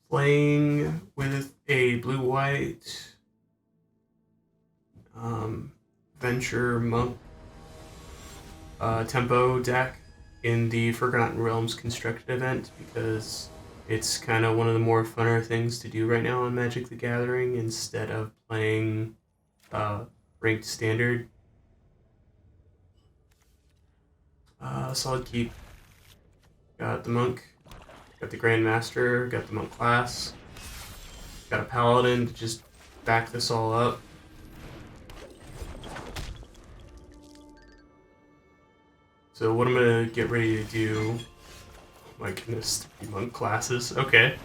playing with a blue-white Venture Monk tempo deck in the Forgotten Realms constructed event because it's kind of one of the more funner things to do right now on Magic the Gathering instead of playing ranked standard. Solid keep. Got the Monk, got the Grandmaster, got the Monk class, got a Paladin to just back this all up. So what I'm gonna get ready to do, oh my goodness, 3 Monk classes, okay. I'm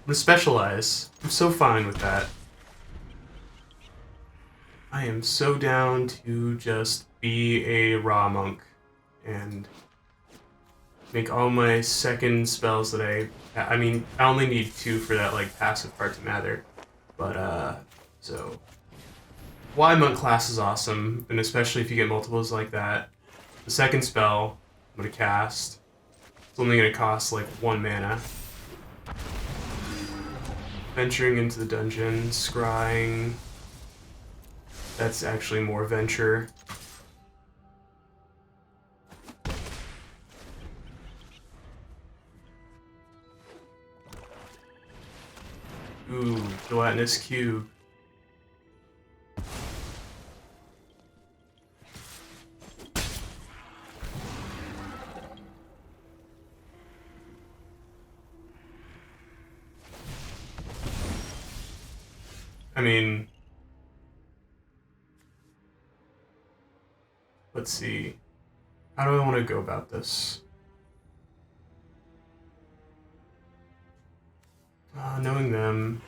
gonna specialize. I'm so fine with that. I am so down to just be a raw monk and make all my second spells that I mean, I only need 2 for that, like, passive part to matter. But, so... Why Monk class is awesome, and especially if you get multiples like that. The second spell I'm gonna cast, it's only gonna cost, like, 1 mana. Venturing into the dungeon, scrying... That's actually more venture. Ooh, gelatinous cube. I mean... Let's see. How do I want to go about this? Knowing them,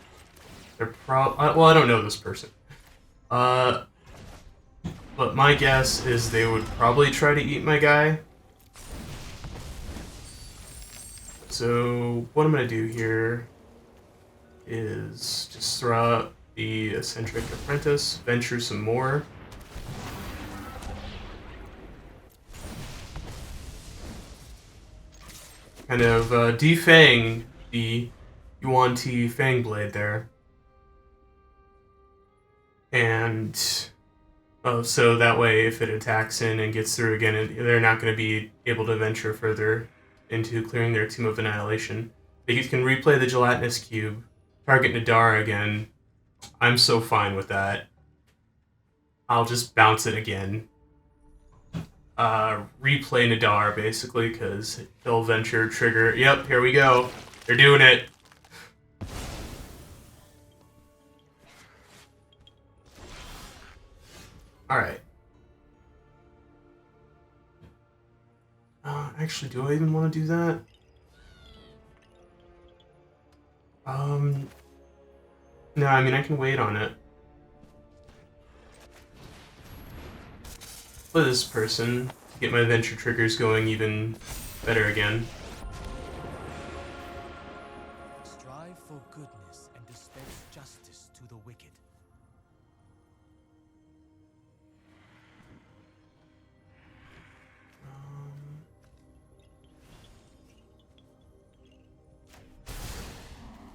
they're well, I don't know this person. But my guess is they would probably try to eat my guy. So what I'm gonna do here is just throw out the Eccentric Apprentice, venture some more. Kind of defang the Yuan-Ti Fang Blade there. And so that way if it attacks in and gets through again, they're not going to be able to venture further into clearing their Tomb of Annihilation. But you can replay the Gelatinous Cube, target Nadara again. I'm so fine with that. I'll just bounce it again. Replay Nadar, basically, because he'll venture, trigger. Yep, here we go. They're doing it. Alright. Actually, do I even want to do that? No, I mean, I can wait on it. Play this person to get my venture triggers going even better again. Strive for goodness and dispense justice to the wicked.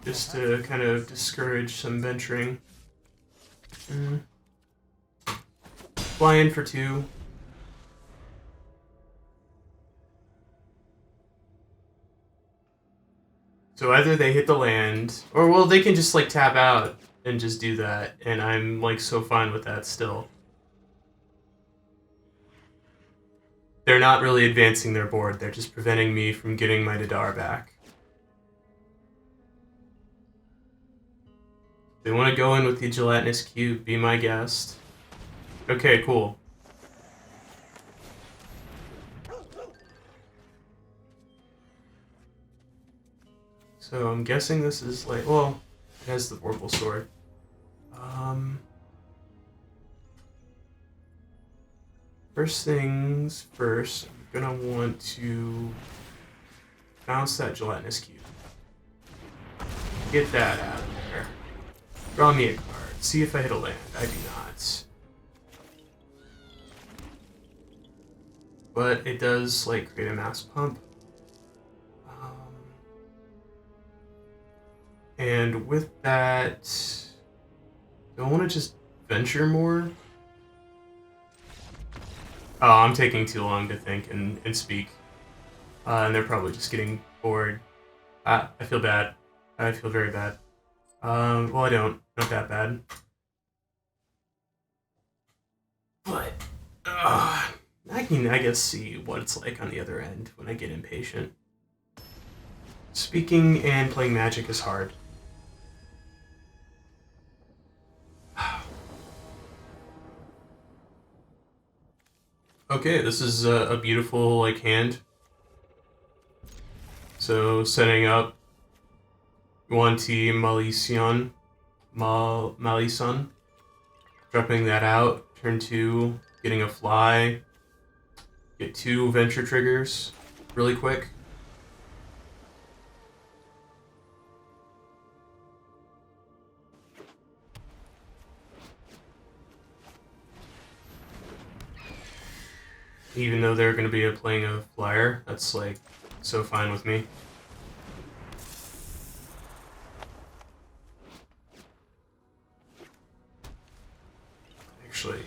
Just to kind of discourage some venturing. Fly in for 2. So either they hit the land, or well, they can just like tap out and just do that, and I'm like so fine with that still. They're not really advancing their board, they're just preventing me from getting my Nadar back. They want to go in with the Gelatinous Cube, be my guest. Okay, cool. So I'm guessing this is like, well, it has the Vorpal Sword. First things first, I'm gonna want to bounce that Gelatinous Cube. Get that out of there. Draw me a card. See if I hit a land. I do not. But it does, like, create a mass pump. And with that, do I want to just venture more? Oh, I'm taking too long to think and speak. And they're probably just getting bored. I feel bad. I feel very bad. Well, I don't. Not that bad. But, I can, I guess, see what it's like on the other end when I get impatient. Speaking and playing Magic is hard. Okay, this is a beautiful, like, hand. So, setting up Guanti Malison. Malison. Dropping that out. Turn 2. Getting a fly. Get 2 venture triggers really quick. Even though they're going to be playing a flyer, that's like so fine with me. Actually,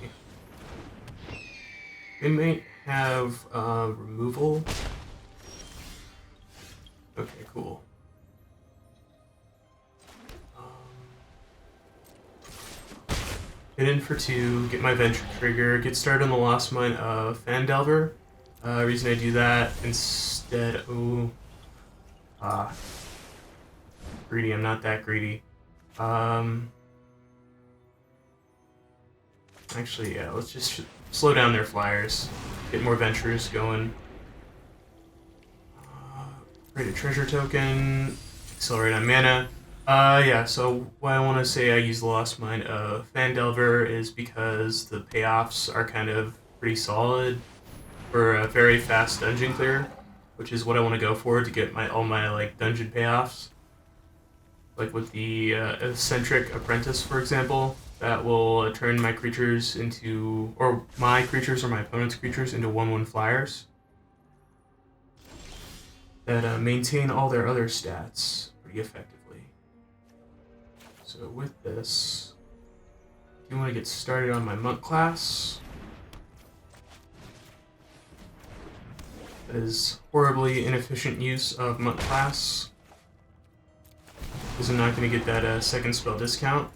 they might have removal. Okay, cool. Hit in for 2, get my venture trigger, get started on the Lost Mine of Fandelver. Reason I do that instead, greedy, I'm not that greedy. Actually, yeah, let's just slow down their flyers, get more ventures going. Create a treasure token, accelerate on mana. Yeah, so why I want to say I use the Lost Mine of Fandelver is because the payoffs are kind of pretty solid for a very fast dungeon clear, which is what I want to go for to get all my like dungeon payoffs. Like with the eccentric apprentice, for example, that will turn my creatures into, or my creatures or my opponent's creatures into 1/1 flyers that maintain all their other stats pretty effectively. So with this, I do want to get started on my monk class. That is horribly inefficient use of monk class, because I'm not going to get that second spell discount.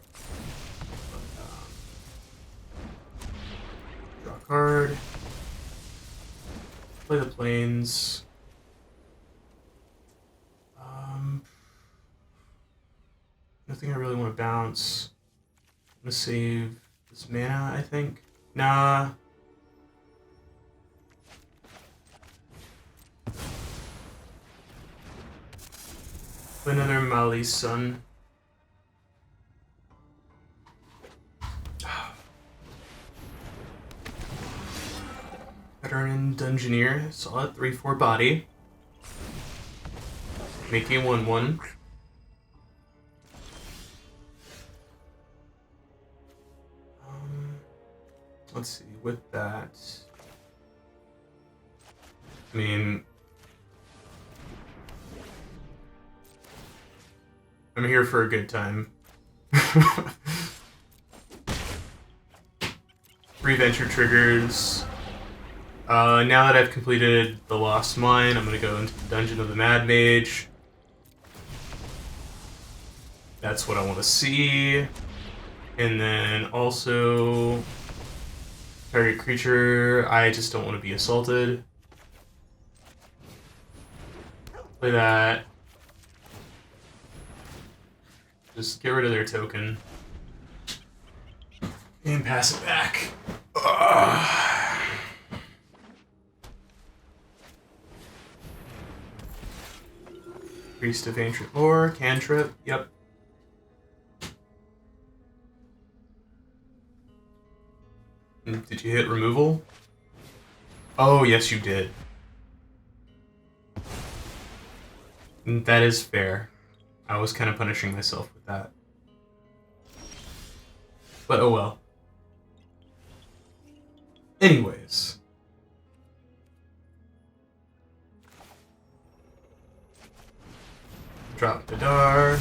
Draw a card, play the plains. Nothing I really want to bounce. I'm going to save this mana, I think. Nah. Play another Mali's Son. Veteran Dungeoneer, solid 3/4 body. Making a 1/1. Let's see, with that, I mean, I'm here for a good time. 3 venture triggers. Now that I've completed the Lost Mine, I'm going to go into the Dungeon of the Mad Mage. That's what I want to see. And then also, target creature, I just don't want to be assaulted. Play that. Just get rid of their token. And pass it back. Ugh. Priest of Ancient Lore, cantrip, yep. Did you hit removal? Oh, yes you did. That is fair. I was kind of punishing myself with that. But oh well. Anyways. Drop Dadar.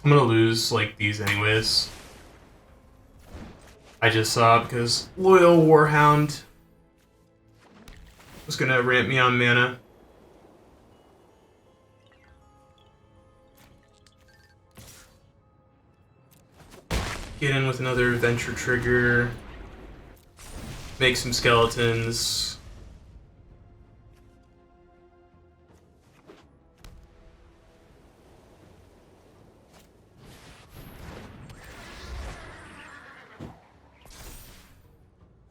I'm gonna lose like these anyways. I just saw because Loyal Warhound was gonna ramp me on mana. Get in with another Venture Trigger. Make some skeletons.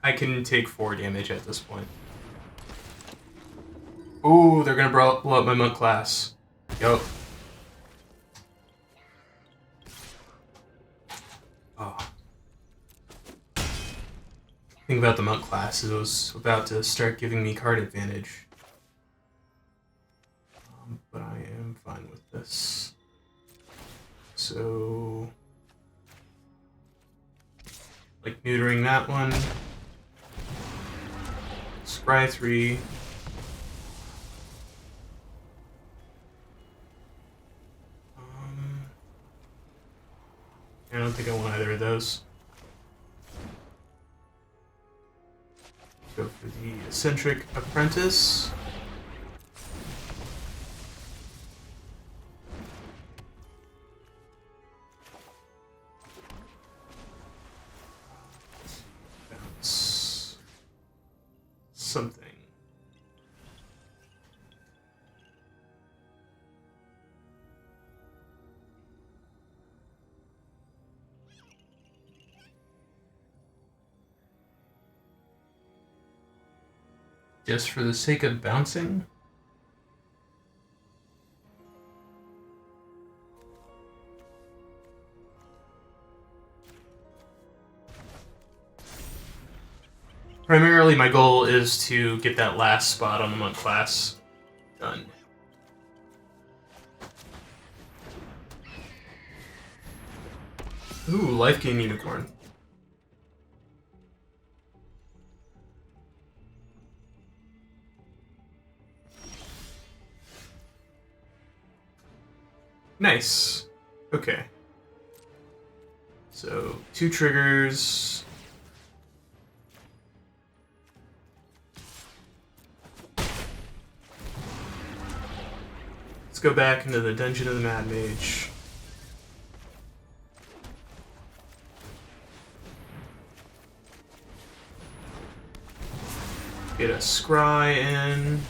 I can take 4 damage at this point. Ooh, they're gonna blow up my monk class. Yo. Oh. Thing about the monk class is it was about to start giving me card advantage. But I am fine with this. So, like neutering that one. Scry 3. I don't think I want either of those. Go for the Eccentric Apprentice. Bounce something. Just for the sake of bouncing? Primarily, my goal is to get that last spot on the monk class done. Ooh, Life Gain Unicorn. Nice. Okay. So, 2 triggers. Let's go back into the Dungeon of the Mad Mage. Get a Scry in.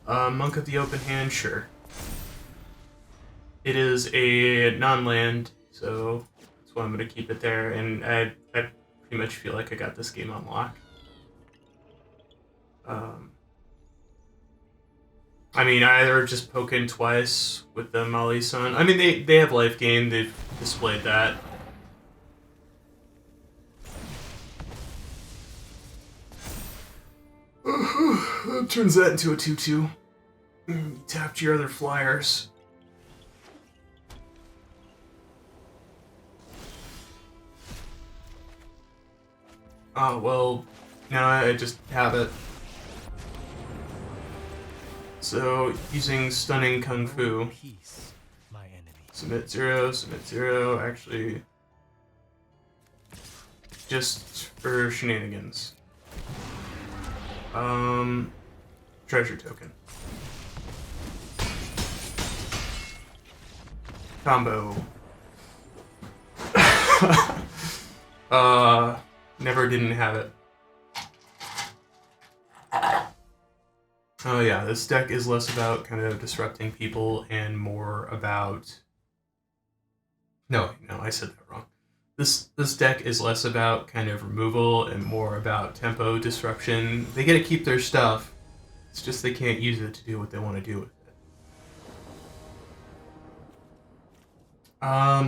Monk of the Open Hand, sure. It is a non-land, so that's why I'm going to keep it there, and I pretty much feel like I got this game on lock. I mean, I either just poke in twice with the Mali Sun. I mean, they have life gain, they've displayed that. That turns that into a 2-2. Tapped your other flyers. Oh, well, now I just have it. So, using Stunning Kung Fu. Peace, my enemy. Submit 0, actually. Just for shenanigans. Treasure token. Combo. Never didn't have it. Oh yeah, this deck is less about kind of disrupting people and more about... No, I said that wrong. This deck is less about kind of removal and more about tempo disruption. They get to keep their stuff. It's just they can't use it to do what they want to do with it.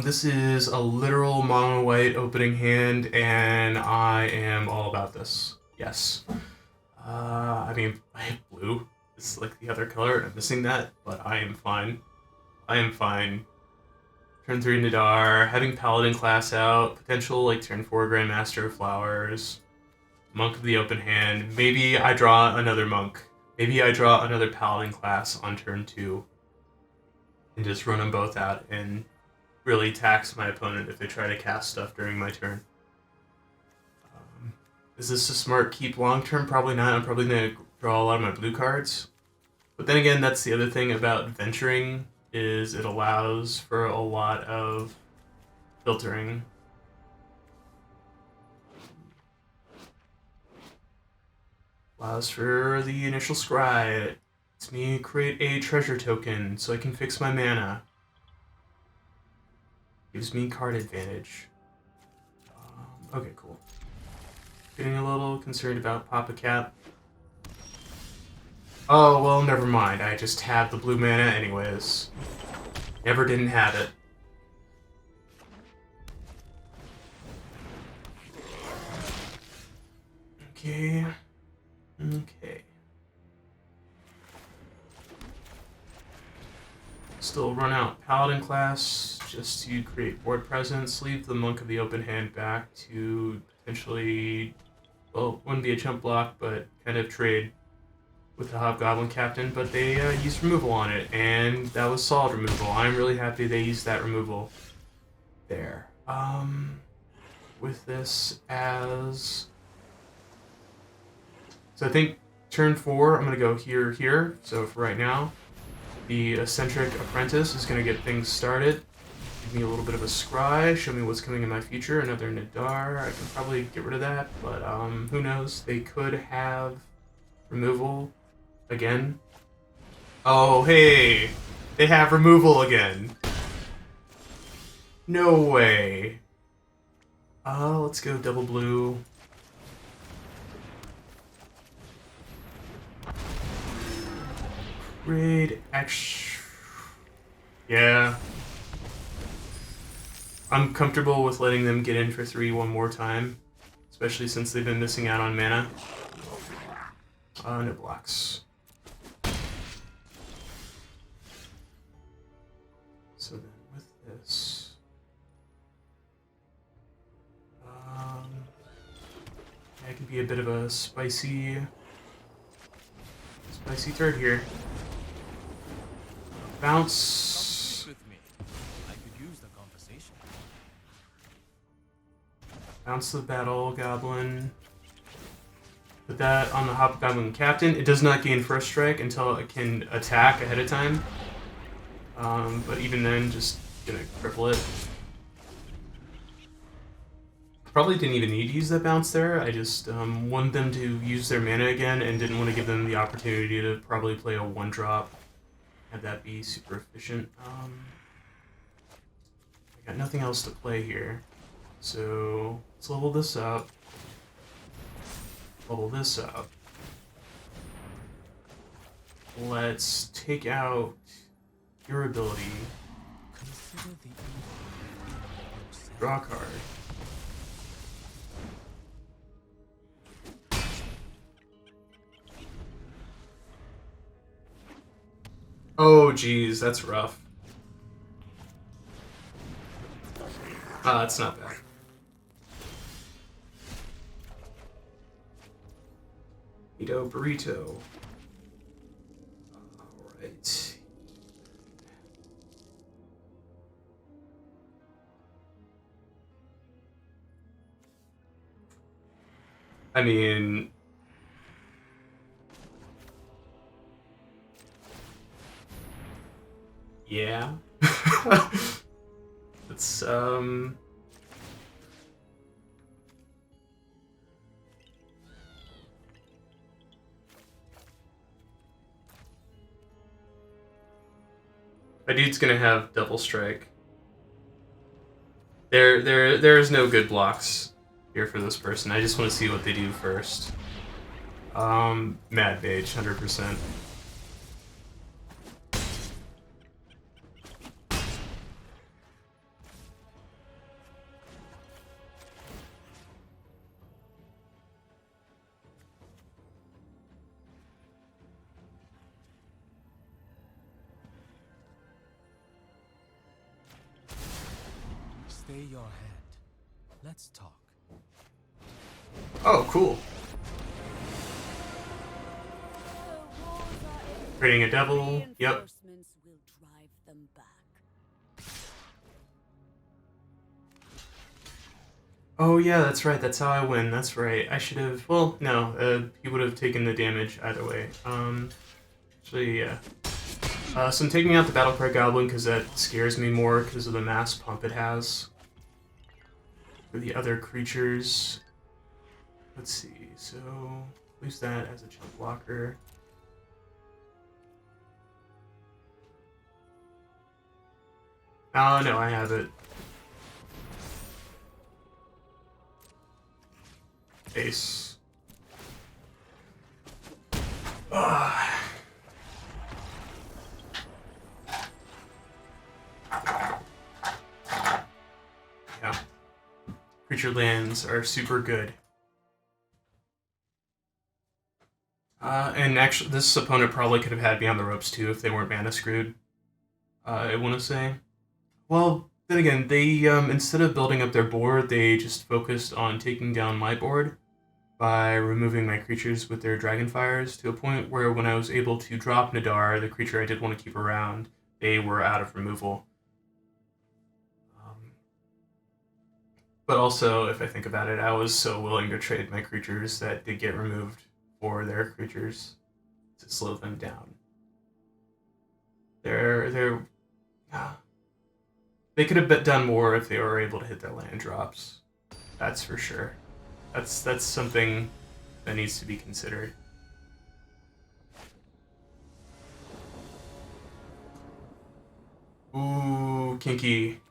This is a literal mono white opening hand, and I am all about this. Yes. I mean, I have blue. It's like the other color, and I'm missing that, but I am fine. I am fine. Turn 3 Nadar, having Paladin class out, potential like turn 4 Grandmaster of Flowers, Monk of the Open Hand. Maybe I draw another Monk. Maybe I draw another Paladin class on turn 2. and just run them both out and really tax my opponent if they try to cast stuff during my turn. Is this a smart keep long term? Probably not. I'm probably going to draw a lot of my blue cards. But then again, that's the other thing about venturing, is it allows for a lot of filtering. Allows for the initial scry. It's me create a treasure token so I can fix my mana. Gives me card advantage. Okay, cool. Getting a little concerned about Papa Cat. Oh, well, never mind. I just have the blue mana anyways. Never didn't have it. Okay. Okay. Still run out Paladin class just to create board presence. Leave the Monk of the Open Hand back to potentially, well, wouldn't be a chump block, but kind of trade with the Hobgoblin Captain. But they used removal on it, and that was solid removal. I'm really happy they used that removal there. With this as... So I think turn 4, I'm going to go here. So for right now, the Eccentric Apprentice is going to get things started. Give me a little bit of a scry, show me what's coming in my future. Another Nadar, I can probably get rid of that, but who knows? They could have removal again. Oh, hey! They have removal again. No way. Let's go double blue. Raid X. Yeah. I'm comfortable with letting them get in for 3 one more time, especially since they've been missing out on mana. No blocks. So then with this, I can be a bit of a spicy third here. Bounce. With me. I could use the conversation. Bounce the Battle Goblin. Put that on the Hobgoblin Captain. It does not gain first strike until it can attack ahead of time. But even then, just gonna cripple it. Probably didn't even need to use that bounce there. I just wanted them to use their mana again and didn't want to give them the opportunity to probably play a 1-drop. Have that be super efficient. I got nothing else to play here. So let's level this up. Level this up. Let's take out your ability. Consider the evil yourself. Draw a card. Oh, geez, that's rough. It's not bad. Burrito. Alright. I mean... Yeah. It's, my dude's gonna have double strike. There's no good blocks here for this person. I just want to see what they do first. Mad Mage, 100%. Stay your hand. Let's talk. Oh, cool. Creating a devil. Yep. reinforcements will drive them back. Oh yeah, that's right. That's how I win. That's right. I should have. Well, no. He would have taken the damage either way. Actually, yeah. So I'm taking out the Battlecry Goblin because that scares me more because of the mass pump it has. For the other creatures, let's see. So use that as a chump blocker. Oh no, I have it. Ace. Ugh. Yeah. Creature lands are super good. And actually, this opponent probably could have had me on the ropes too if they weren't mana screwed. I want to say. Well, then again, they instead of building up their board, they just focused on taking down my board by removing my creatures with their Dragonfires to a point where when I was able to drop Nadar, the creature I did want to keep around, they were out of removal. But also, if I think about it, I was so willing to trade my creatures that did get removed for their creatures to slow them down. They could have done more if they were able to hit their land drops. That's for sure. That's something that needs to be considered. Ooh, kinky.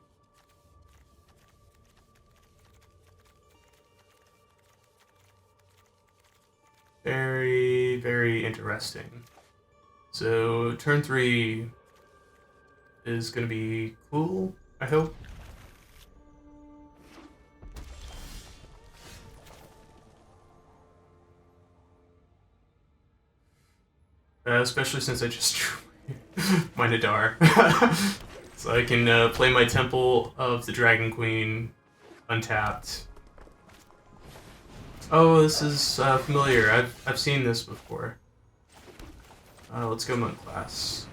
Very, very interesting. So turn 3 is going to be cool, I hope. Especially since I just drew my Nadar. So I can play my Temple of the Dragon Queen untapped. Oh, this is familiar. I've seen this before. Let's go Monk class.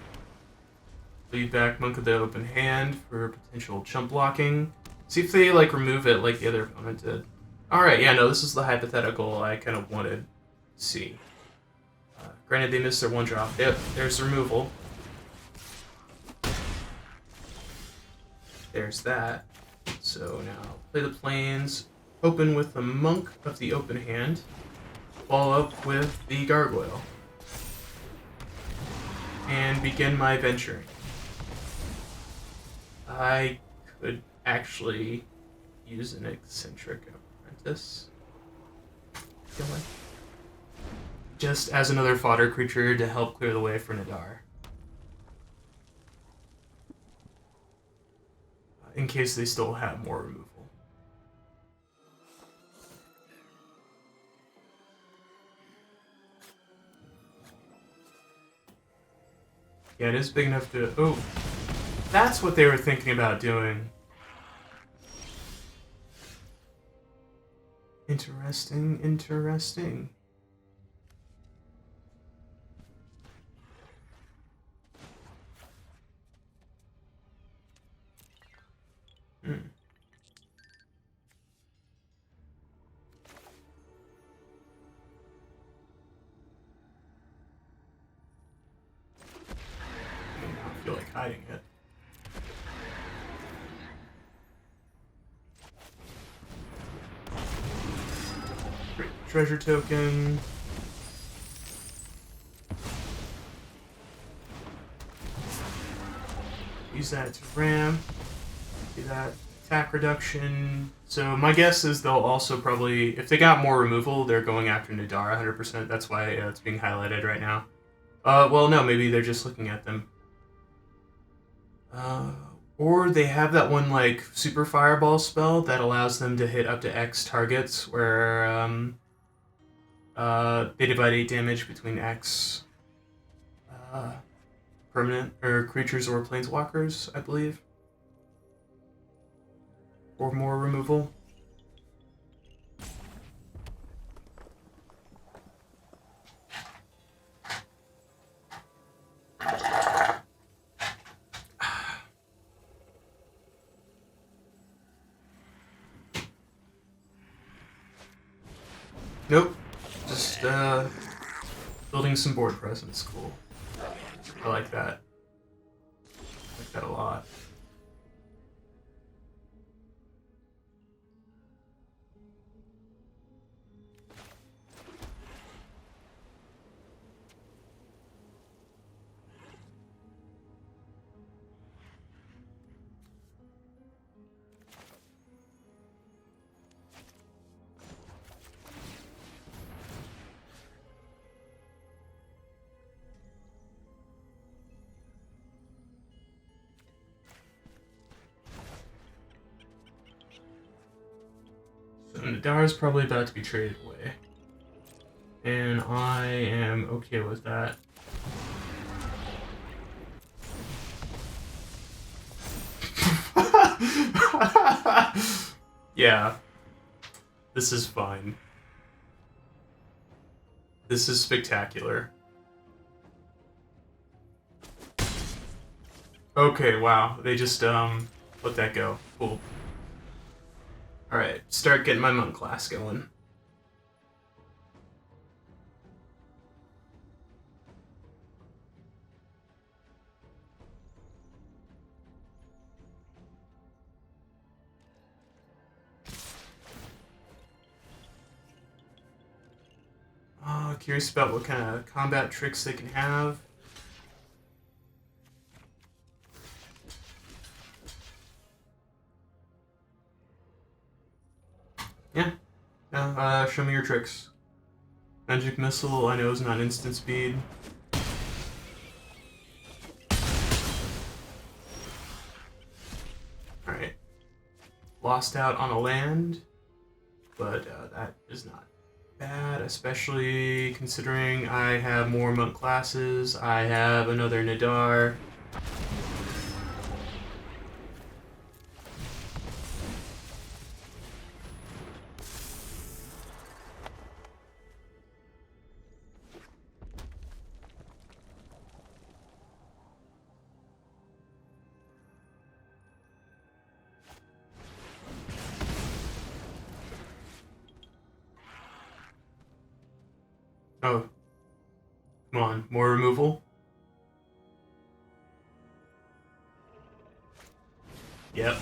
Lead back Monk of the Open Hand for potential chump blocking. See if they like remove it like the other opponent did. Alright, yeah, no, this is the hypothetical I kind of wanted to see. Granted, they missed their one drop. Yep, there's removal. There's that. So now, play the plains, open with the Monk of the Open Hand, follow up with the Gargoyle, and begin my venturing. I could actually use an Eccentric Apprentice. Just as another fodder creature to help clear the way for Nadar. In case they still have more removal. Yeah, it is big enough to... Oh, that's what they were thinking about doing. Interesting, interesting. I feel like hiding it. Great treasure token. Use that to ramp. Do that attack reduction. So my guess is they'll also probably, if they got more removal, they're going after Nadar 100%. That's why it's being highlighted right now. Well, no, maybe they're just looking at them. Or they have that one, like, super fireball spell that allows them to hit up to X targets, where, they divide 8 damage between X, permanent, or creatures or planeswalkers, I believe. Or more removal. Nope. Just building some board presence. Cool. I like that. I like that a lot. So Nadar's probably about to be traded away. And I am okay with that. Yeah. This is fine. This is spectacular. Okay, wow. They just, let that go. Cool. Alright, start getting my monk class going. Curious about what kind of combat tricks they can have. Yeah. Show me your tricks. Magic Missile, I know is not instant speed. Alright. Lost out on a land, but that is not bad, especially considering I have more monk classes. I have another Nadar. Oh, come on, more removal? Yep.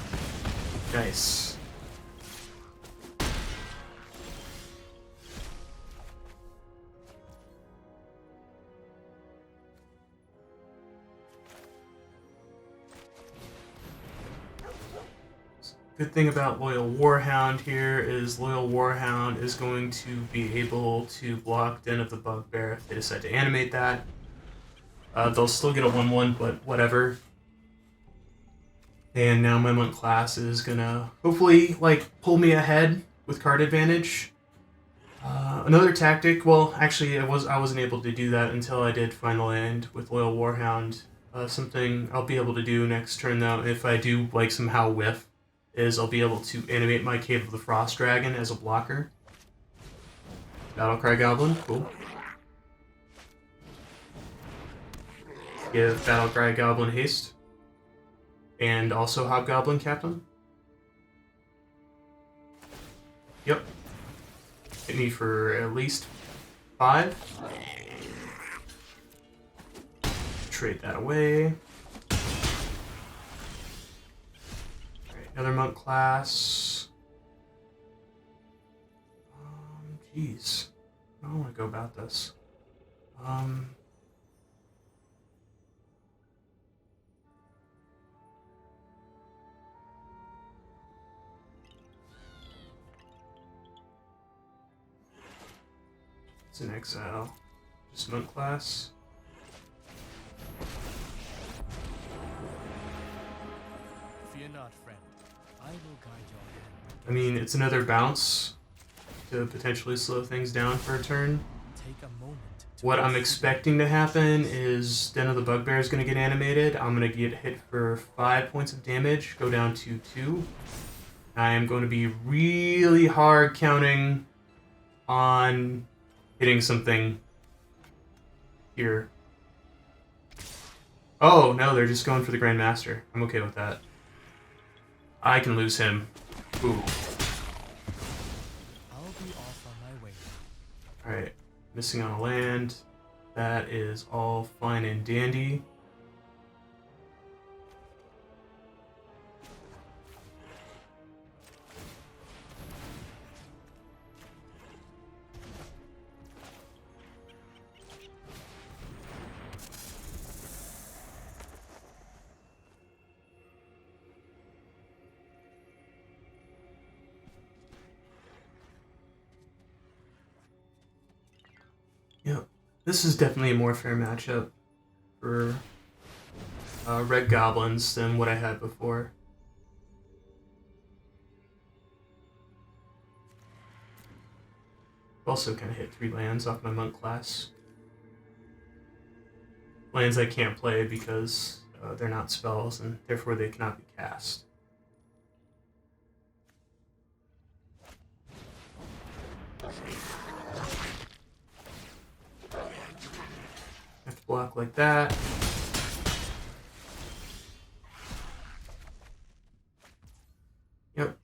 Nice. Good thing about Loyal Warhound here is Loyal Warhound is going to be able to block Den of the Bugbear if they decide to animate that. They'll still get a 1-1, but whatever. And now my monk class is gonna hopefully like pull me ahead with card advantage. Another tactic. Well, actually, I wasn't able to do that until I did find the land with Loyal Warhound. Something I'll be able to do next turn though, if I do like somehow whiff, is I'll be able to animate my Cave of the Frost Dragon as a blocker. Battlecry Goblin, cool. Give Battlecry Goblin haste. And also Hobgoblin Captain. Yep. Hit me for at least 5. Trade that away. Alright, another monk class. Jeez. I don't want to go about this. It's an exile. Just monk class. Fear not, friend. I will guide your hand. I mean, it's another bounce to potentially slow things down for a turn. Take a moment. What I'm expecting to happen is Den of the Bugbear is going to get animated. I'm going to get hit for 5 points of damage, go down to 2. I am going to be really hard counting on hitting something here. Oh, no, they're just going for the Grandmaster. I'm okay with that. I can lose him. Ooh. I'll be off on my way. Alright, missing on a land. That is all fine and dandy. Yep, this is definitely a more fair matchup for Red Goblins than what I had before. Also kind of hit 3 lands off my monk class. Lands I can't play because they're not spells and therefore they cannot be cast. Have to block like that. Yep.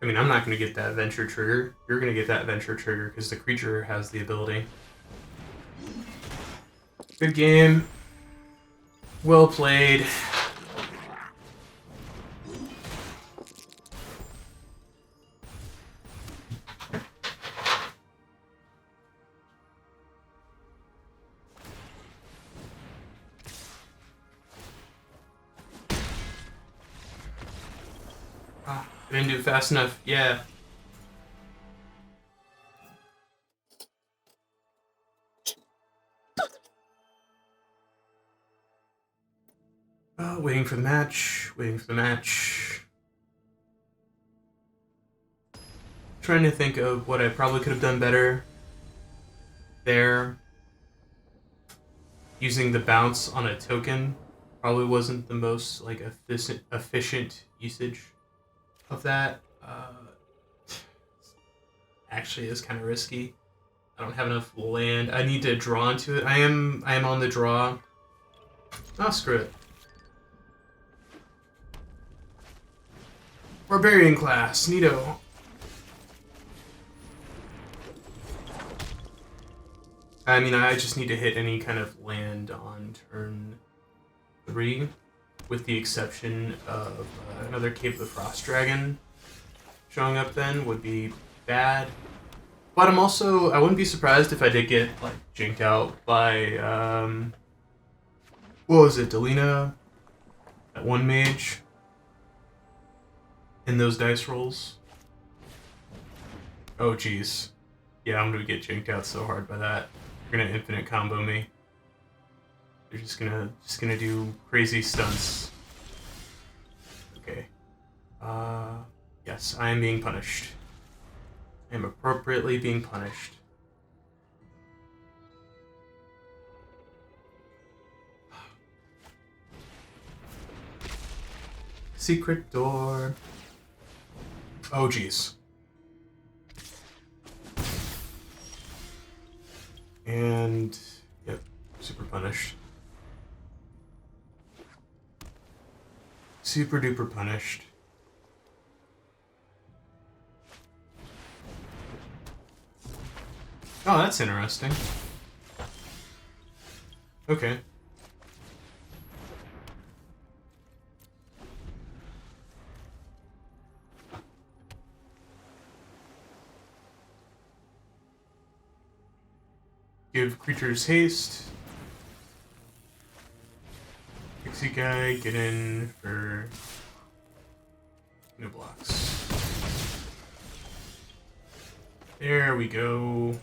I mean, I'm not going to get that Venture Trigger. You're going to get that Venture Trigger because the creature has the ability. Good game. Well played. I didn't do it fast enough. Yeah. Waiting for the match. Waiting for the match. Trying to think of what I probably could have done better there. Using the bounce on a token probably wasn't the most like efficient usage of that. Actually, is kind of risky. I don't have enough land. I need to draw into it. I am on the draw. Oh, screw it. Barbarian class, neato. I mean, I just need to hit any kind of land on turn 3, with the exception of another Cave of the Frost Dragon showing up then would be bad. But I wouldn't be surprised if I did get, like, jinked out by, what was it, Delina? That one mage? In those dice rolls? Oh, jeez. Yeah, I'm gonna get jinked out so hard by that. They're gonna infinite combo me. They're just gonna do crazy stunts. Okay. Yes, I am being punished. I am appropriately being punished. Secret door. Oh, jeez. And, yep, super punished. Super duper punished. Oh, that's interesting. Okay. Give creatures haste. Pixie guy, get in for no blocks. There we go.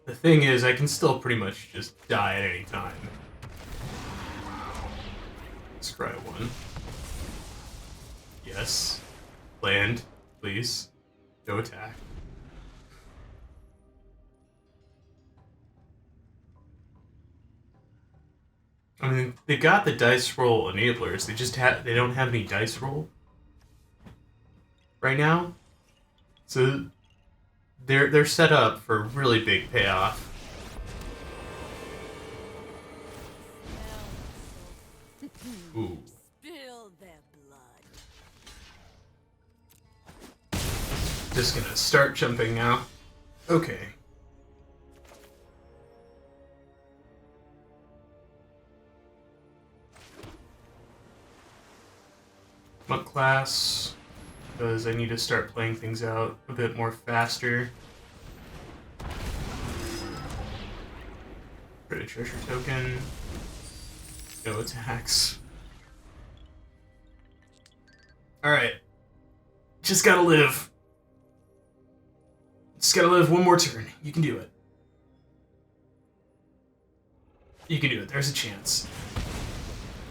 The thing is, I can still pretty much just die at any time. Scry one. Yes. Land, please. No attack. I mean, they got the dice roll enablers. They don't have any dice roll. right now. So they're set up for a really big payoff. Ooh. Spill their blood. Just gonna start jumping now. Okay. Monk class, because I need to start playing things out a bit more faster. Create a treasure token. No attacks. Alright. Just gotta live. Just gotta live one more turn. You can do it. You can do it. There's a chance.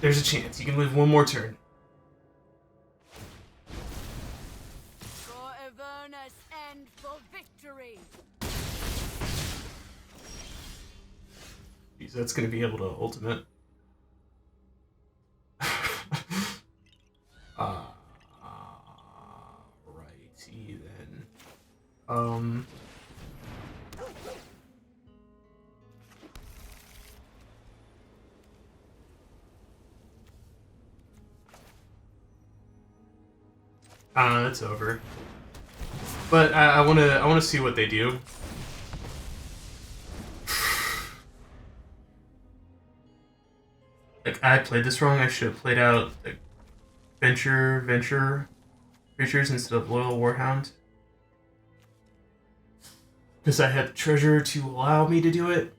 There's a chance. You can live one more turn. For Avernus and for victory. Jeez, that's gonna be able to ultimate. Righty then. It's over. But I wanna see what they do. Like, I played this wrong. I should have played out like venture creatures instead of loyal warhound. Because I had the treasure to allow me to do it.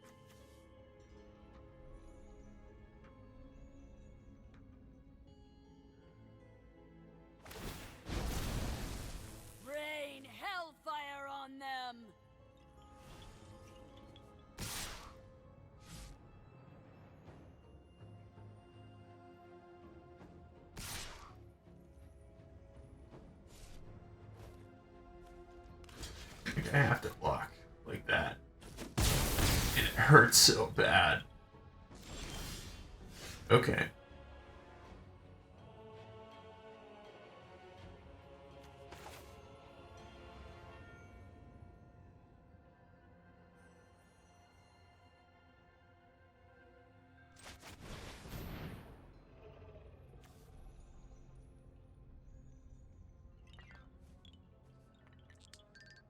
Rain hellfire on them. Like, I have to block like that. And it hurts so bad. Okay.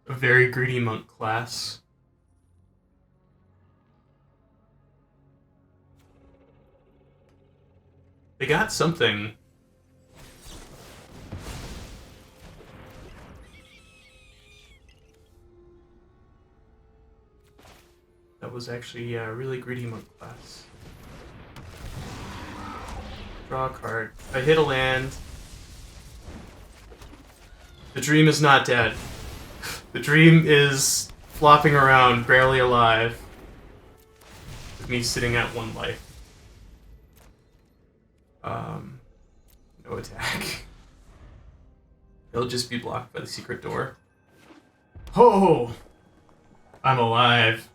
A very greedy monk class. They got something. That was actually a really greedy monk class. Draw a card. I hit a land. The dream is not dead. The dream is flopping around, barely alive. With me sitting at 1 life. No attack. He'll just be blocked by the secret door. Oh! I'm alive.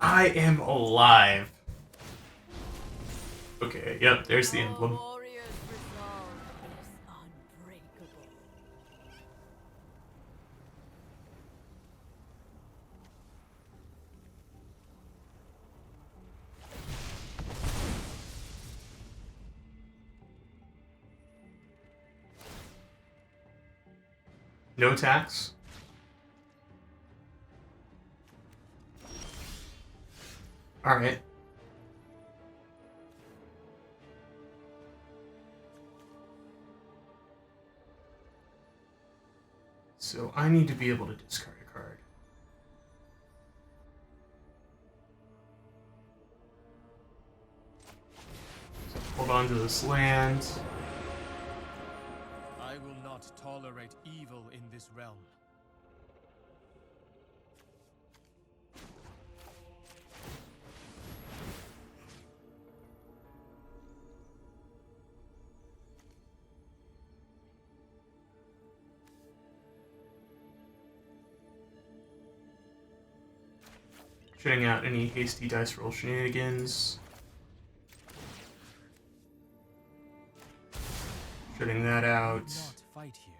I am alive. Okay, yep, there's the emblem. Warrior's resolve is unbreakable. No tax. Alright. So I need to be able to discard a card. So hold on to this land. I will not tolerate evil in this realm. shutting out any hasty dice roll shenanigans. Shutting that out. Not fight here.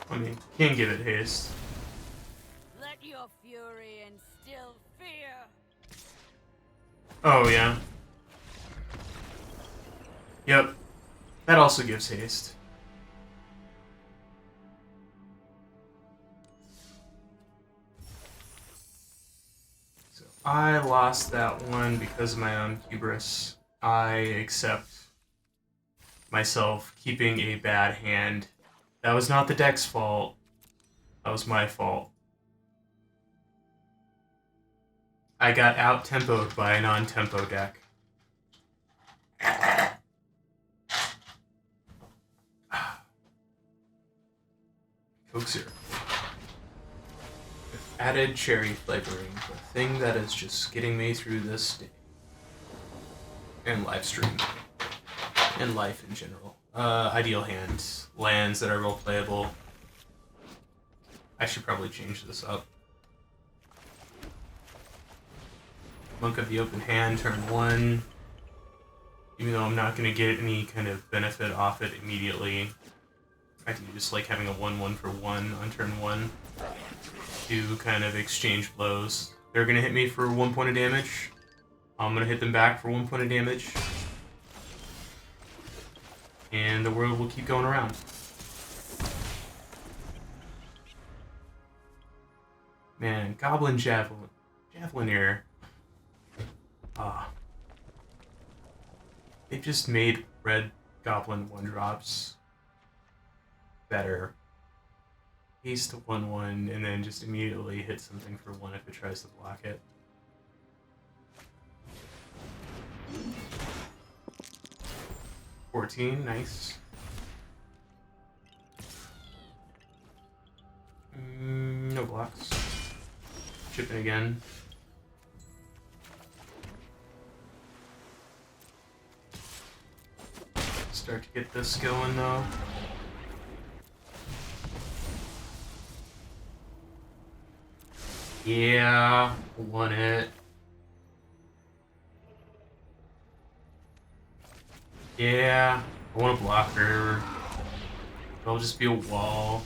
I mean, can't give it haste. Let your fury instill fear. Oh, yeah. Yep. That also gives haste. So I lost that one because of my own hubris. I accept myself keeping a bad hand. That was not the deck's fault. That was my fault. I got out-tempoed by a non-tempo deck. Coke syrup. With added cherry flavoring, the thing that is just getting me through this day. And live stream. And life in general. Ideal hand. Lands that are role playable. I should probably change this up. Monk of the Open Hand, turn 1. Even though I'm not going to get any kind of benefit off it immediately, I do just like having a 1/1 for 1 on turn 1 to kind of exchange blows. They're going to hit me for 1 point of damage. I'm going to hit them back for 1 point of damage. And the world will keep going around. Man, Goblin Javelineer. They just made red Goblin 1-drops better. Haste to 1/1 and then just immediately hit something for 1 if it tries to block it. $14, nice. No blocks. Chipping again. Start to get this going though. Yeah, 1 hit. Yeah, I want a blocker. It'll just be a wall.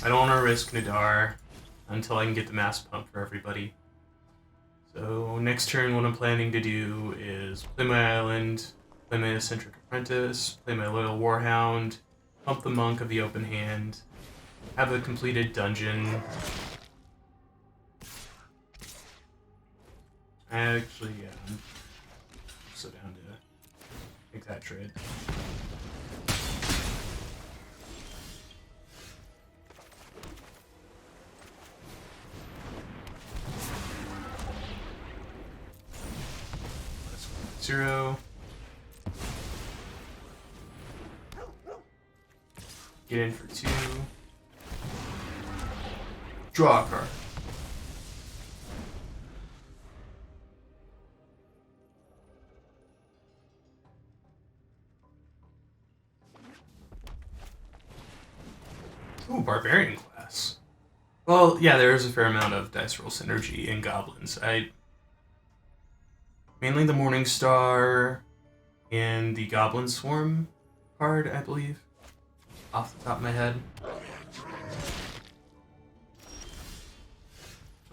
I don't want to risk Nadar until I can get the mass pump for everybody. So next turn what I'm planning to do is play my island, play my Eccentric Apprentice, play my Loyal Warhound, pump the Monk of the Open Hand, have a completed dungeon. Actually, yeah, I'm so down to make that trade. Zero. Get in for 2. Draw a card. Ooh, Barbarian class. Well, yeah, there is a fair amount of dice roll synergy in Goblins. Mainly the Morning Star and the Goblin Swarm card, I believe, off the top of my head.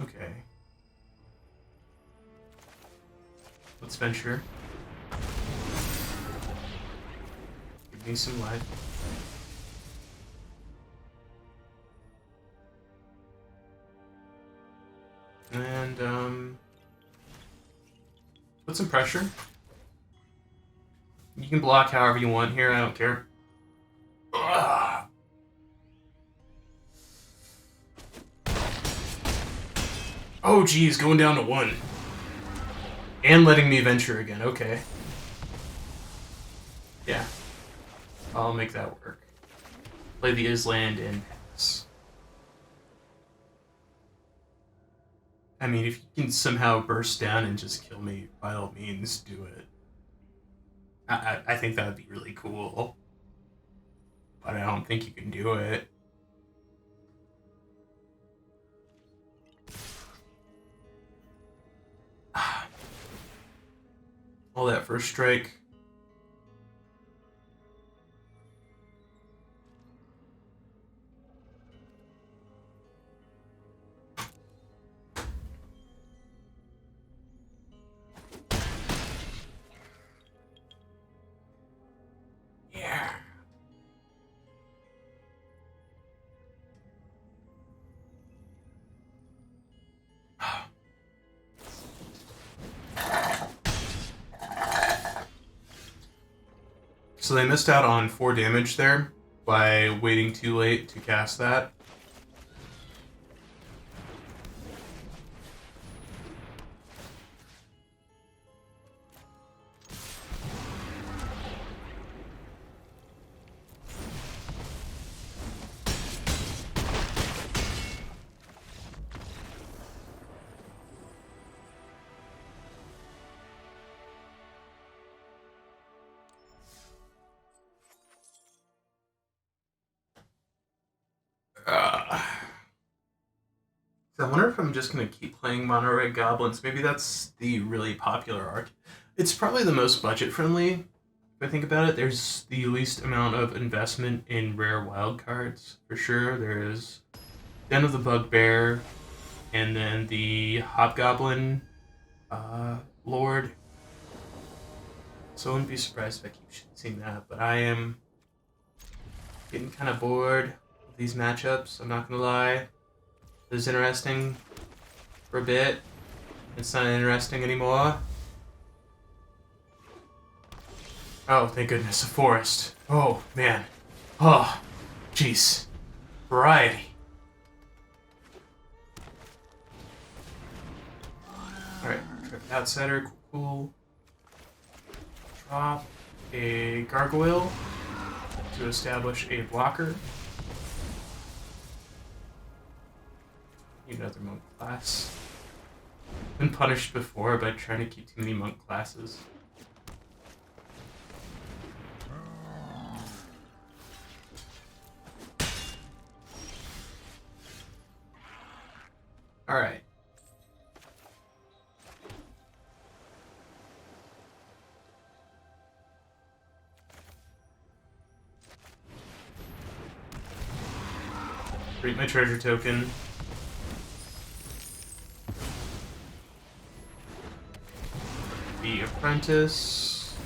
Okay. Let's venture. Give me some life. And, put some pressure. You can block however you want here, I don't care. Ugh. Oh geez, going down to 1. And letting me venture again, okay. Yeah. I'll make that work. Play the Island and pass. I mean, if you can somehow burst down and just kill me, by all means, do it. I think that would be really cool. But I don't think you can do it. All that first strike. Yeah. So they missed out on 4 damage there by waiting too late to cast that. I wonder if I'm just going to keep playing Mono Red Goblins. Maybe that's the really popular arc. It's probably the most budget friendly, if I think about it. There's the least amount of investment in rare wild cards, for sure. There's Den of the Bugbear, and then the Hobgoblin Lord. So I wouldn't be surprised if I keep seeing that, but I am getting kind of bored with these matchups, I'm not going to lie. It was interesting for a bit. It's not interesting anymore. Oh, thank goodness, a forest. Oh, man. Oh, jeez. Variety. Alright, Outsider, cool. Drop a Gargoyle to establish a blocker. Another monk class. Been punished before by trying to keep too many monk classes. Alright. Create my treasure token. The apprentice.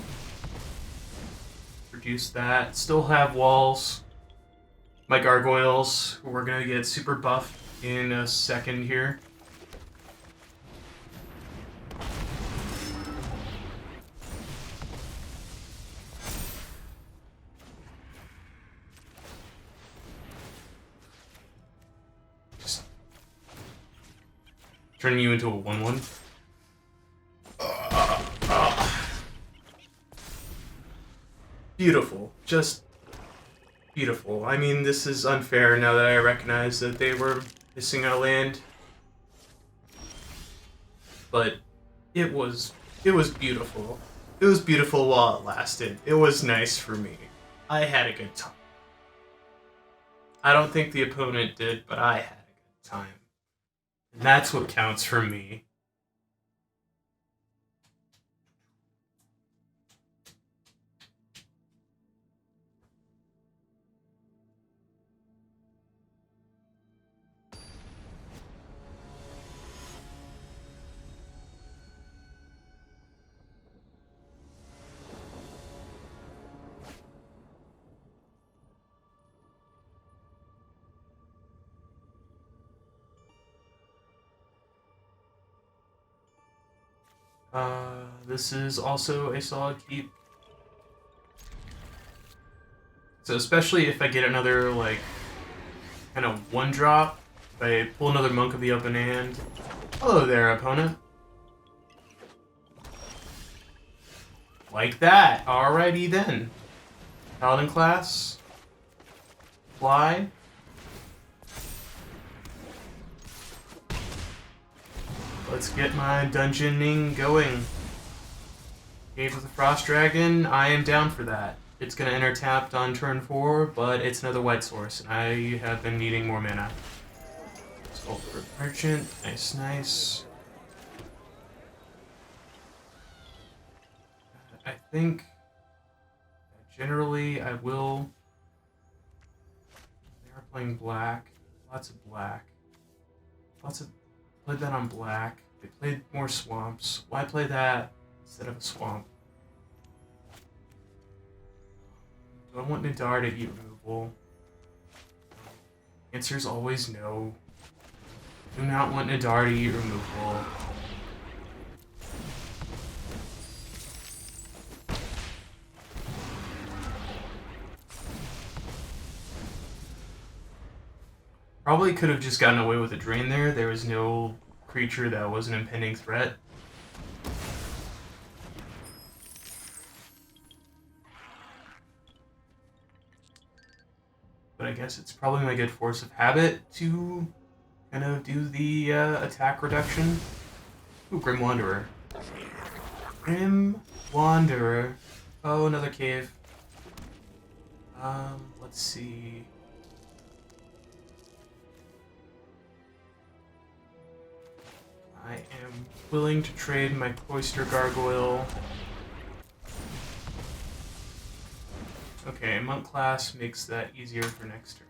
Produce that. Still have walls. My gargoyles. We're gonna get super buffed in a second here. Just turning you into a 1/1. Beautiful. Just beautiful. I mean, this is unfair now that I recognize that they were missing a land. But it was beautiful. It was beautiful while it lasted. It was nice for me. I had a good time. I don't think the opponent did, but I had a good time. And that's what counts for me. This is also a solid keep. So especially if I get another, like, kind of 1-drop, if I pull another Monk of the Open Hand. Hello there, opponent. Like that. Alrighty then. Paladin class. Fly. let's get my dungeoning going. Cave of the Frost Dragon, I am down for that. It's gonna enter tapped on turn 4, but it's another white source, and I have been needing more mana. Let's go for Merchant. Nice, nice. I think generally I will. They are playing black. Lots of black. Played that on black. They played more swamps. Why play that instead of a swamp? Do I want Nadar to eat removal? Answer is always no. Do not want Nadar to eat removal. Probably could have just gotten away with a drain there. There was no creature that was an impending threat. But I guess it's probably my good force of habit to kind of do the attack reduction. Ooh, Grim Wanderer. Grim Wanderer. Oh, another cave. Let's see. I am willing to trade my Cloister Gargoyle. Okay, Monk class makes that easier for next turn.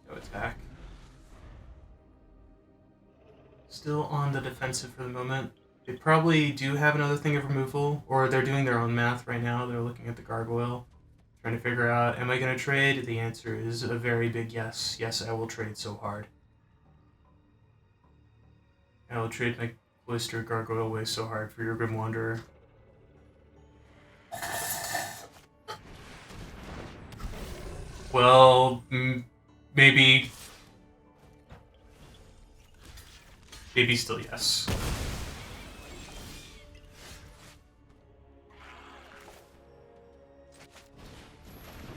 No attack. Still on the defensive for the moment. They probably do have another thing of removal, or they're doing their own math right now. They're looking at the Gargoyle, trying to figure out, am I going to trade? The answer is a very big yes. Yes, I will trade so hard. I will trade my Cloister Gargoyle away so hard for your Grim Wanderer. Well, maybe still yes.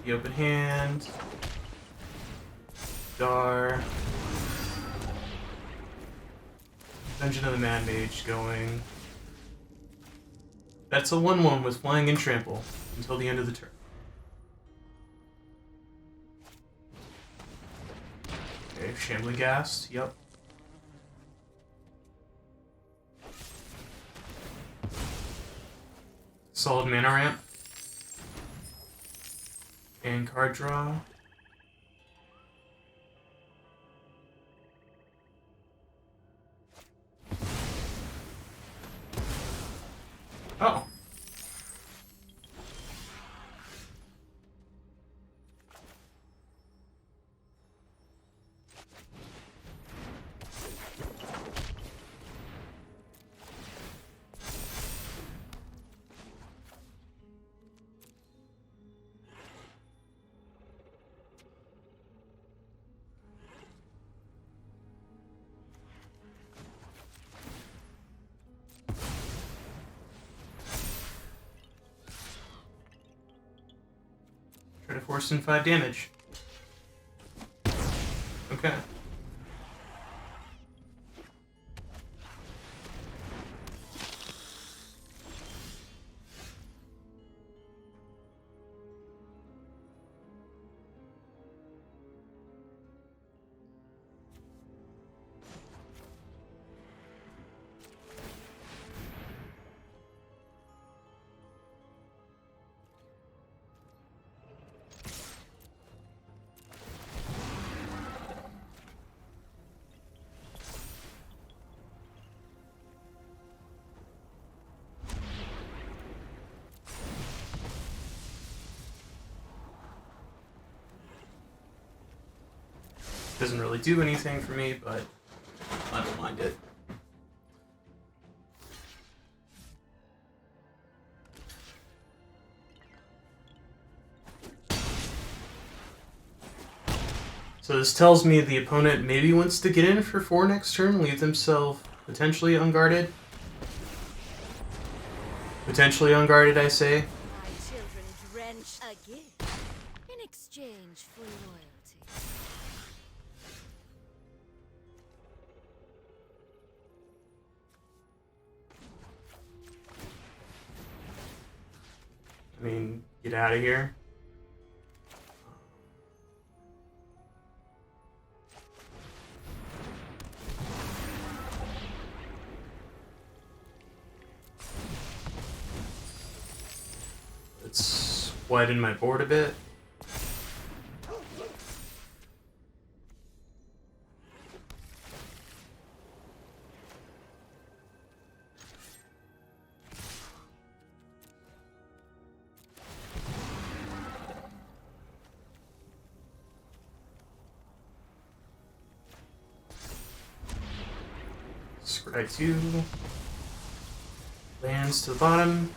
The open hand. Dar. Dungeon of the Mad Mage going. That's a 1/1 with flying and trample until the end of the turn. Okay, Shambling Ghast, yep. Solid mana ramp. And card draw. Oh. Try to force in 5 damage. Okay. Doesn't really do anything for me, but I don't mind it. So this tells me the opponent maybe wants to get in for 4 next turn, leave themselves potentially unguarded. Potentially unguarded, I say. My children drench a gift in exchange for loyalty. I mean, get out of here. Let's widen my board a bit. Scry 2. Lands to the bottom.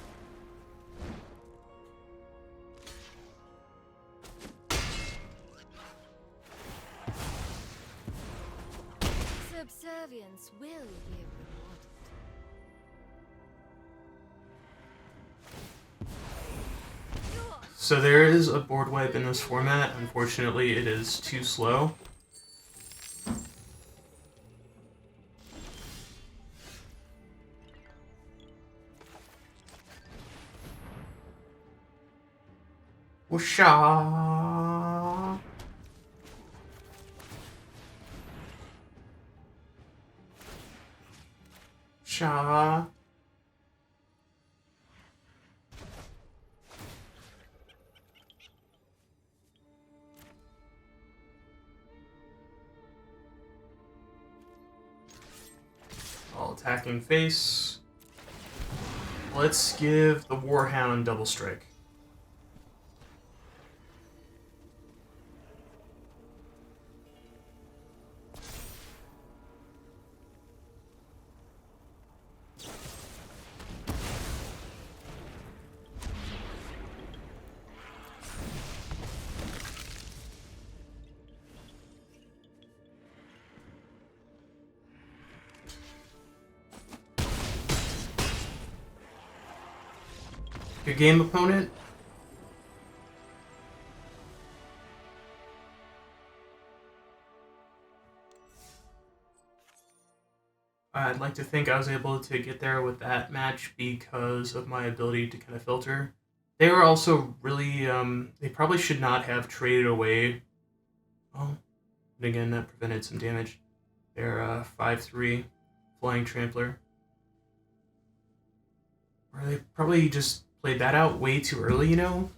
Subservience will be rewarded. So there is a board wipe in this format. Unfortunately, it is too slow. Whoosha! Sha. All attacking face. Let's give the Warhound double strike. Good game, opponent. I'd like to think I was able to get there with that match because of my ability to kind of filter. They were also really, they probably should not have traded away. Oh, and again, that prevented some damage. They're 5/3 Flying Trampler. Or they probably just played that out way too early, you know?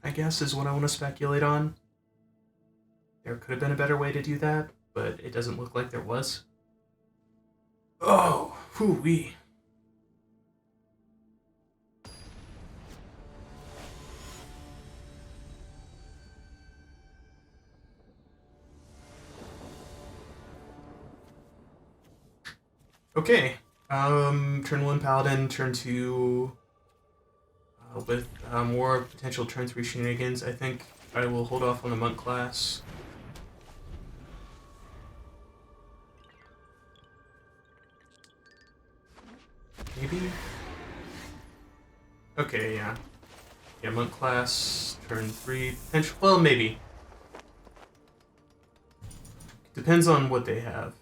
I guess is what I want to speculate on. There could have been a better way to do that, but it doesn't look like there was. Oh, hoo-wee. Okay. Turn 1 Paladin, turn 2 with more potential turn 3 shenanigans. I think I will hold off on the Monk class. Maybe? Okay, yeah. Yeah, Monk class, turn 3, potential. Well, maybe. Depends on what they have.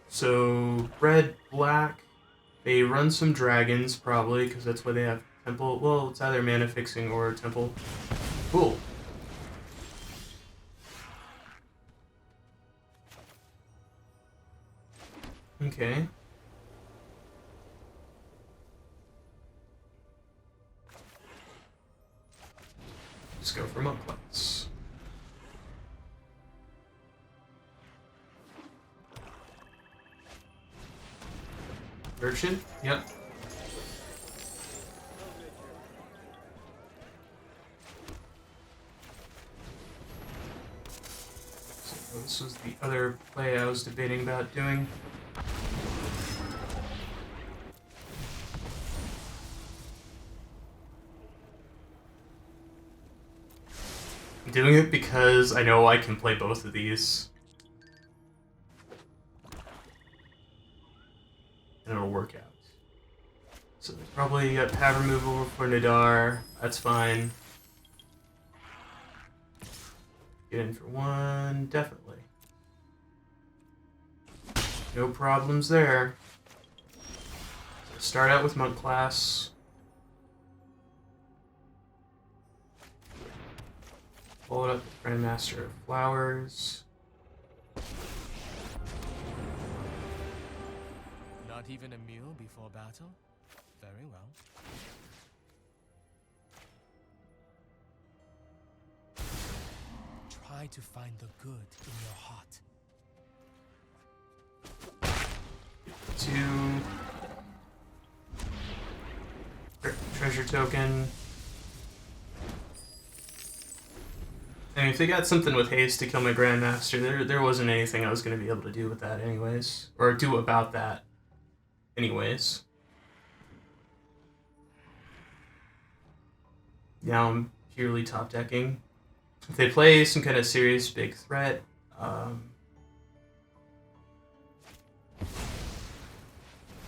So, red, black. They run some dragons, probably, because that's why they have temple. Well, it's either mana fixing or temple. Cool. Okay. Just go for Monk class. Urchin? Yep. So this was the other play I was debating about doing. I'm doing it because I know I can play both of these. And it'll work out. So there's probably a pad removal for Nadar. That's fine. Get in for 1, definitely. No problems there. So start out with Monk class. Pull up the Grandmaster of Flowers. Not even a meal before battle? Very well. Try to find the good in your heart. 2 treasure token. I mean, if they got something with haste to kill my Grandmaster, there wasn't anything I was going to be able to do with that anyways. Or do about that anyways. Now I'm purely top decking. If they play some kind of serious big threat,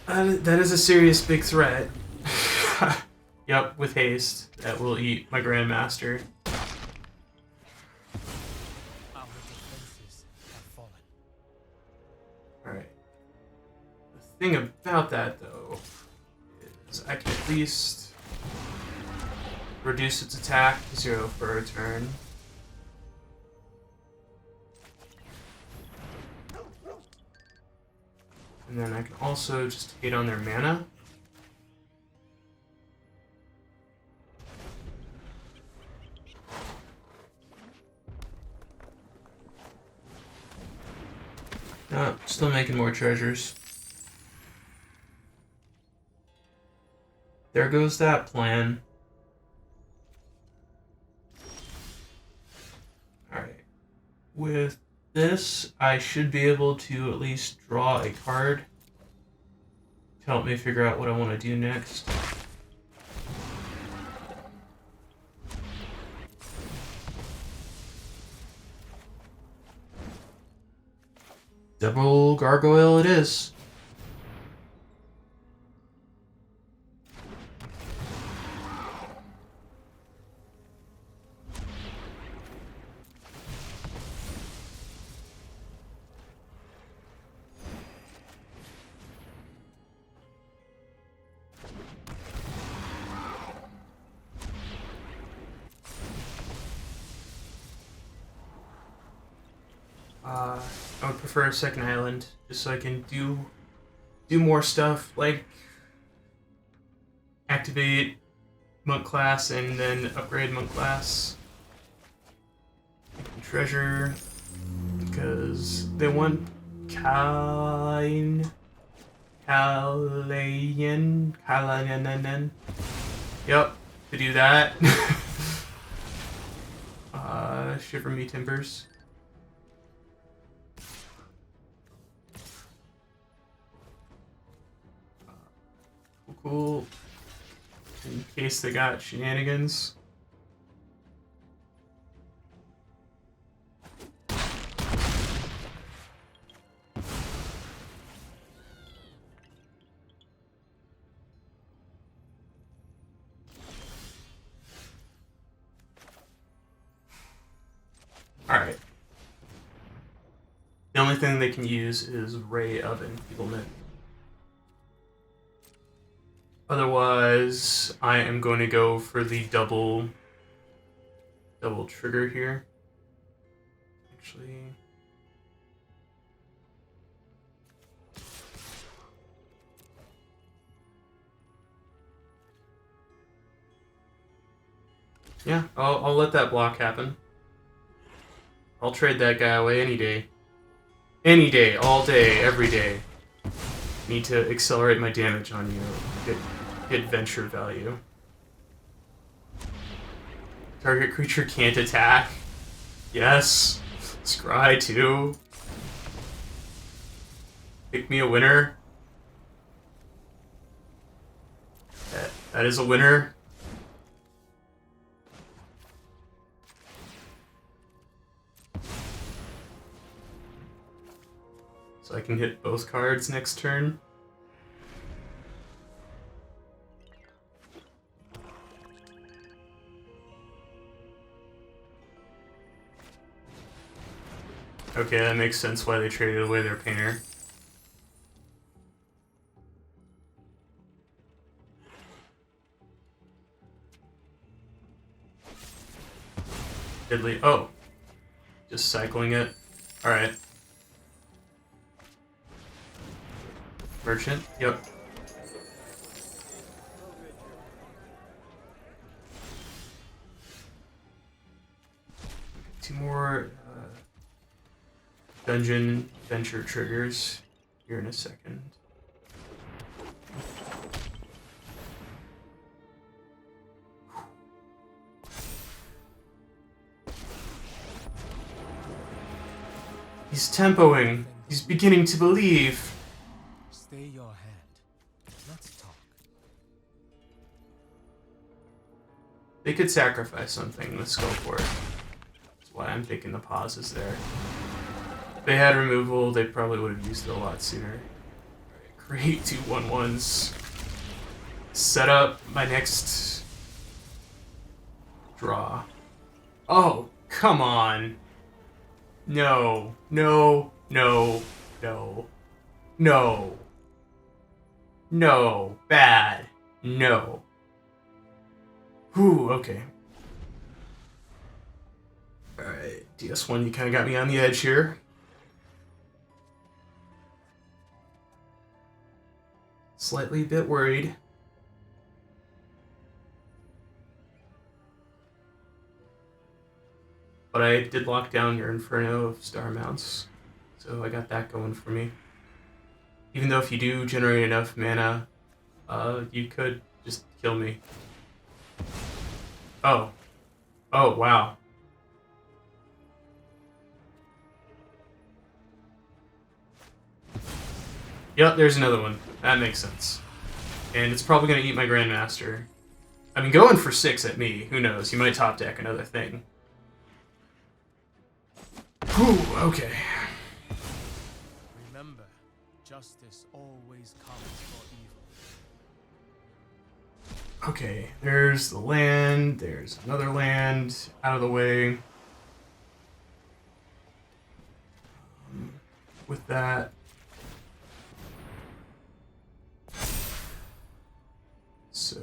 that is a serious big threat. Yep, with haste, that will eat my Grandmaster. Our defenses have fallen. Alright. The thing about that, though, is I can at least reduce its attack to 0 for a turn. And then I can also just hit on their mana. No, still making more treasures. There goes that plan. Alright. With this, I should be able to at least draw a card to help me figure out what I want to do next. Double gargoyle it is. I would prefer a second island, just so I can do more stuff, like activate monk class and then upgrade monk class. Treasure, because they want Kalayan. Yep, to do that. Shiver me timbers. Cool. In case they got shenanigans. Alright. The only thing they can use is Ray of Enfeeblement. Otherwise, I am going to go for the double trigger here. Actually, yeah, I'll let that block happen. I'll trade that guy away any day. Any day, all day, every day. Need to accelerate my damage on you. Get venture value. Target creature can't attack. Yes. Scry too. Pick me a winner. That is a winner. So I can hit both cards next turn. Okay, that makes sense why they traded away their painter. Diddly. Oh. Just cycling it. Alright. Merchant. Yep. Two more dungeon venture triggers here in a second. He's tempoing. He's beginning to believe. Stay your hand. Let's talk. They could sacrifice something. Let's go for it. That's why I'm taking the pauses there. If they had removal, they probably would have used it a lot sooner. Alright, create 2 1/1s. Set up my next draw. Oh, come on. No, no, no, no, no, no, bad, no. Whew, okay. Alright, DS1, you kind of got me on the edge here. Slightly a bit worried. But I did lock down your Inferno of Star Mounts, so I got that going for me. Even though if you do generate enough mana, you could just kill me. Oh. Oh, wow. Yep, there's another one. That makes sense. And it's probably going to eat my Grandmaster. I mean, going for 6 at me, who knows? You might top deck another thing. Whew, okay. Remember, justice always comes for evil. Okay, there's the land, there's another land, out of the way. With that. So,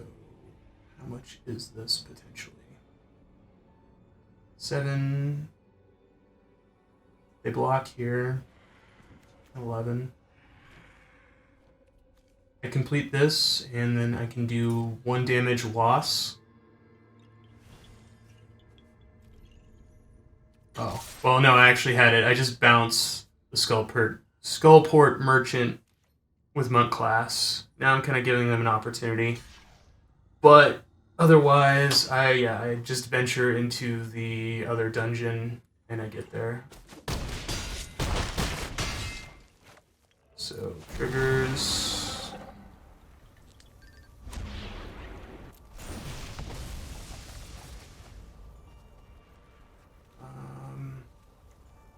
how much is this potentially? 7. They block here. 11. I complete this, and then I can do 1 damage loss. Oh, well, no, I actually had it. I just bounce the Skullport Merchant with Monk class. Now I'm kind of giving them an opportunity. But otherwise, I just venture into the other dungeon, and I get there. So, triggers.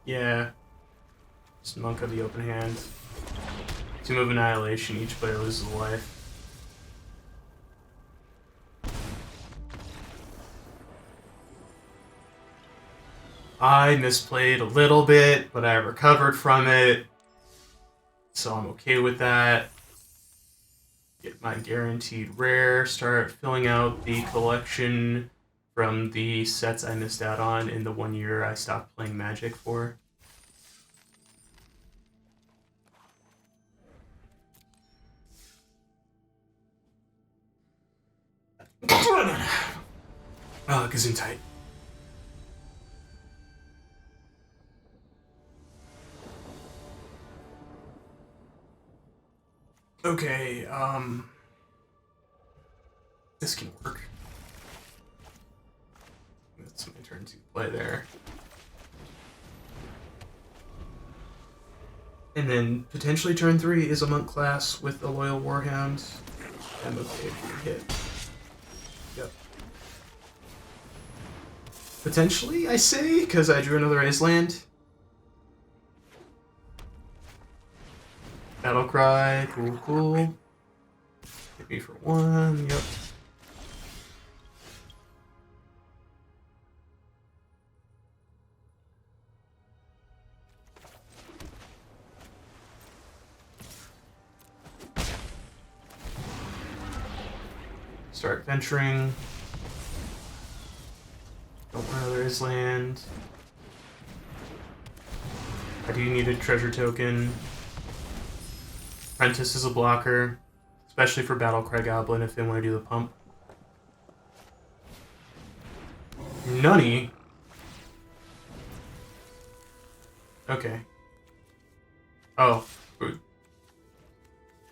Yeah. Just Monk of the Open Hand. Tomb of Annihilation, each player loses a life. I misplayed a little bit, but I recovered from it. So I'm okay with that. Get my guaranteed rare. Start filling out the collection from the sets I missed out on in the 1 year I stopped playing Magic for. Gesundheit. Okay, this can work. That's my turn to play there. And then potentially turn 3 is a Monk class with a Loyal Warhound. I'm okay if you hit. Yep. Potentially, I say, because I drew another Ace land. Battle Cry, cool, cool. Hit me for 1, yep. Start venturing. Don't want another his land. I do need a treasure token. Apprentice is a blocker, especially for Battlecry Goblin if they want to do the pump. Nunny? Okay. Oh.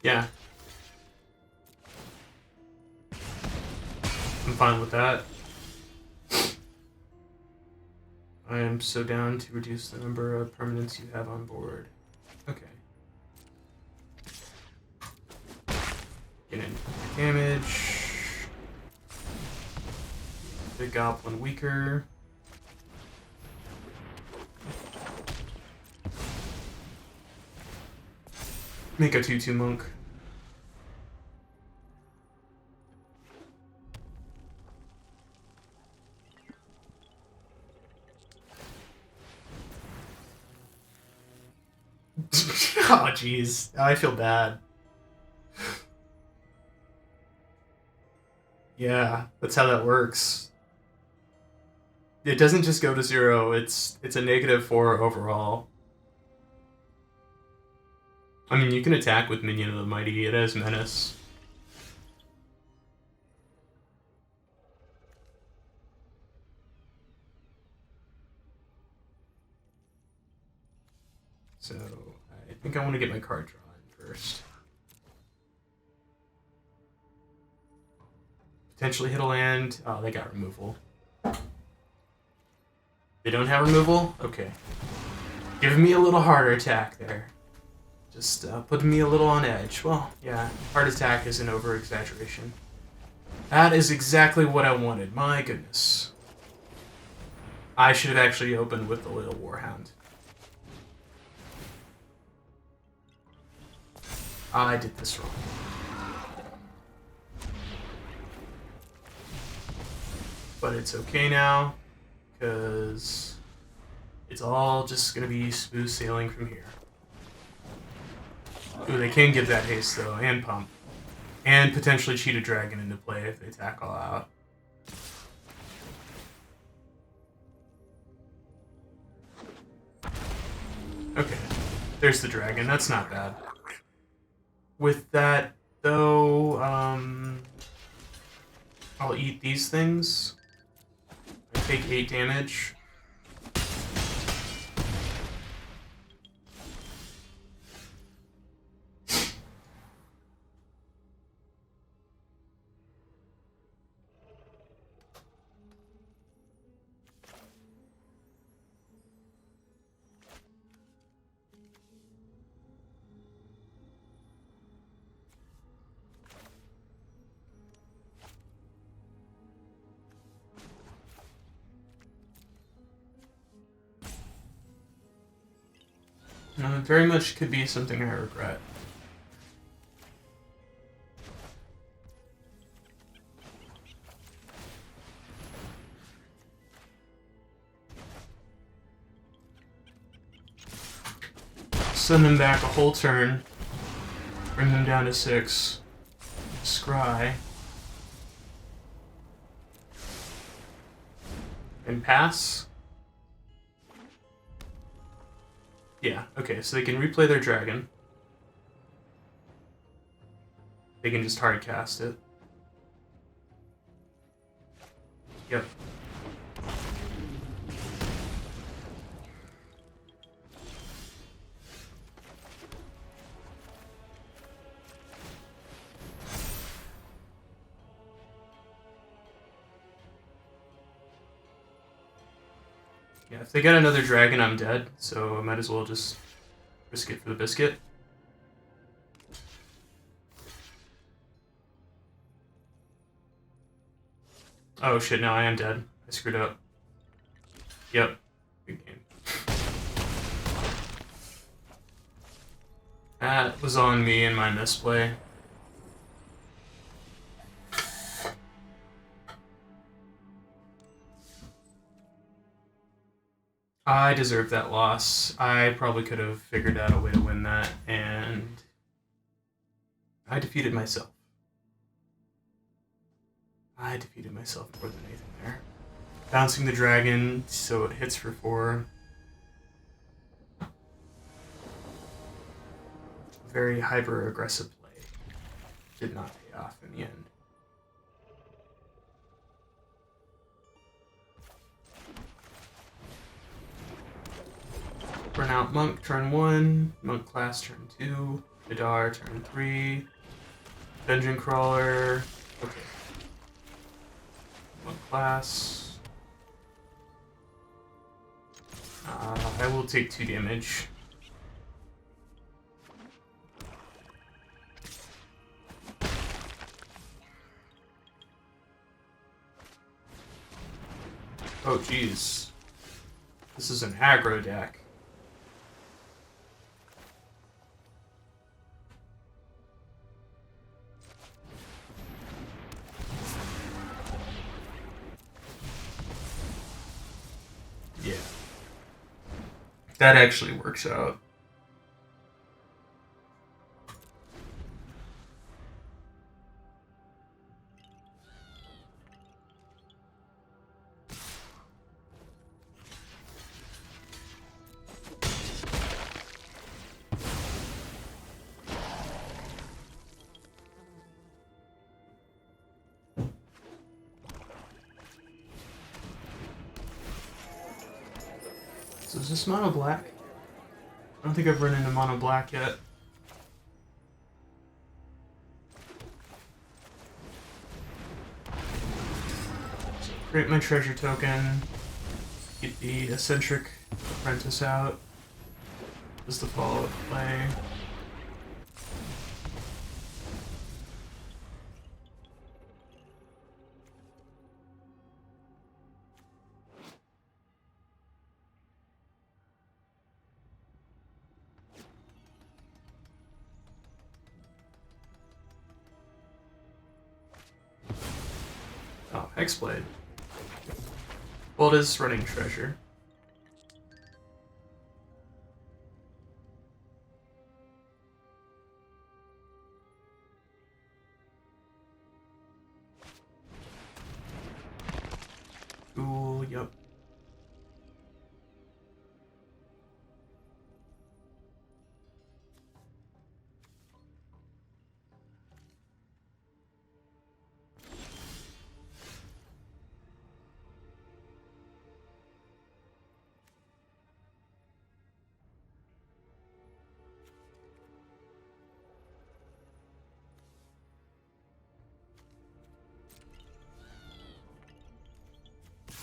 Yeah. I'm fine with that. I am so down to reduce the number of permanents you have on board. Okay. Get in damage. The goblin weaker. Make a 2/2 monk. Oh, jeez. I feel bad. Yeah, that's how that works. It doesn't just go to 0, it's a -4 overall. I mean, you can attack with Minion of the Mighty, it has Menace. So, I think I want to get my card drawn first. Potentially hit a land. Oh, they got removal. They don't have removal? Okay. Give me a little harder attack there. Just putting me a little on edge. Well, yeah, heart attack is an over-exaggeration. That is exactly what I wanted. My goodness. I should have actually opened with the Loyal Warhound. I did this wrong. But it's okay now, because it's all just going to be smooth sailing from here. Ooh, they can give that haste, though, and pump. And potentially cheat a dragon into play if they attack all out. Okay, there's the dragon. That's not bad. With that, though, I'll eat these things. I take 8 damage. It very much could be something I regret. Send them back a whole turn. Bring them down to 6. Scry. And pass. Yeah, okay, so they can replay their dragon. They can just hard cast it. Yep. Yeah, if they get another dragon, I'm dead, so I might as well just risk it for the biscuit. Oh shit, no, I am dead. I screwed up. Yep. Good game. That was on me and my misplay. I deserve that loss. I probably could have figured out a way to win that, and I defeated myself. I defeated myself more than anything there. Bouncing the dragon so it hits for 4. Very hyper-aggressive play. Did not pay off in the end. Burnout Monk turn 1, Monk class turn 2, Vidar turn 3, Dungeon Crawler, okay. Monk class. I will take 2 damage. Oh jeez. This is an aggro deck. Yeah. That actually works out. So is this mono black? I don't think I've run into mono black yet. So create my treasure token. Get the eccentric apprentice out. Just the follow-up play. Oh, Hexblade. Well, it is running treasure. Cool, yep.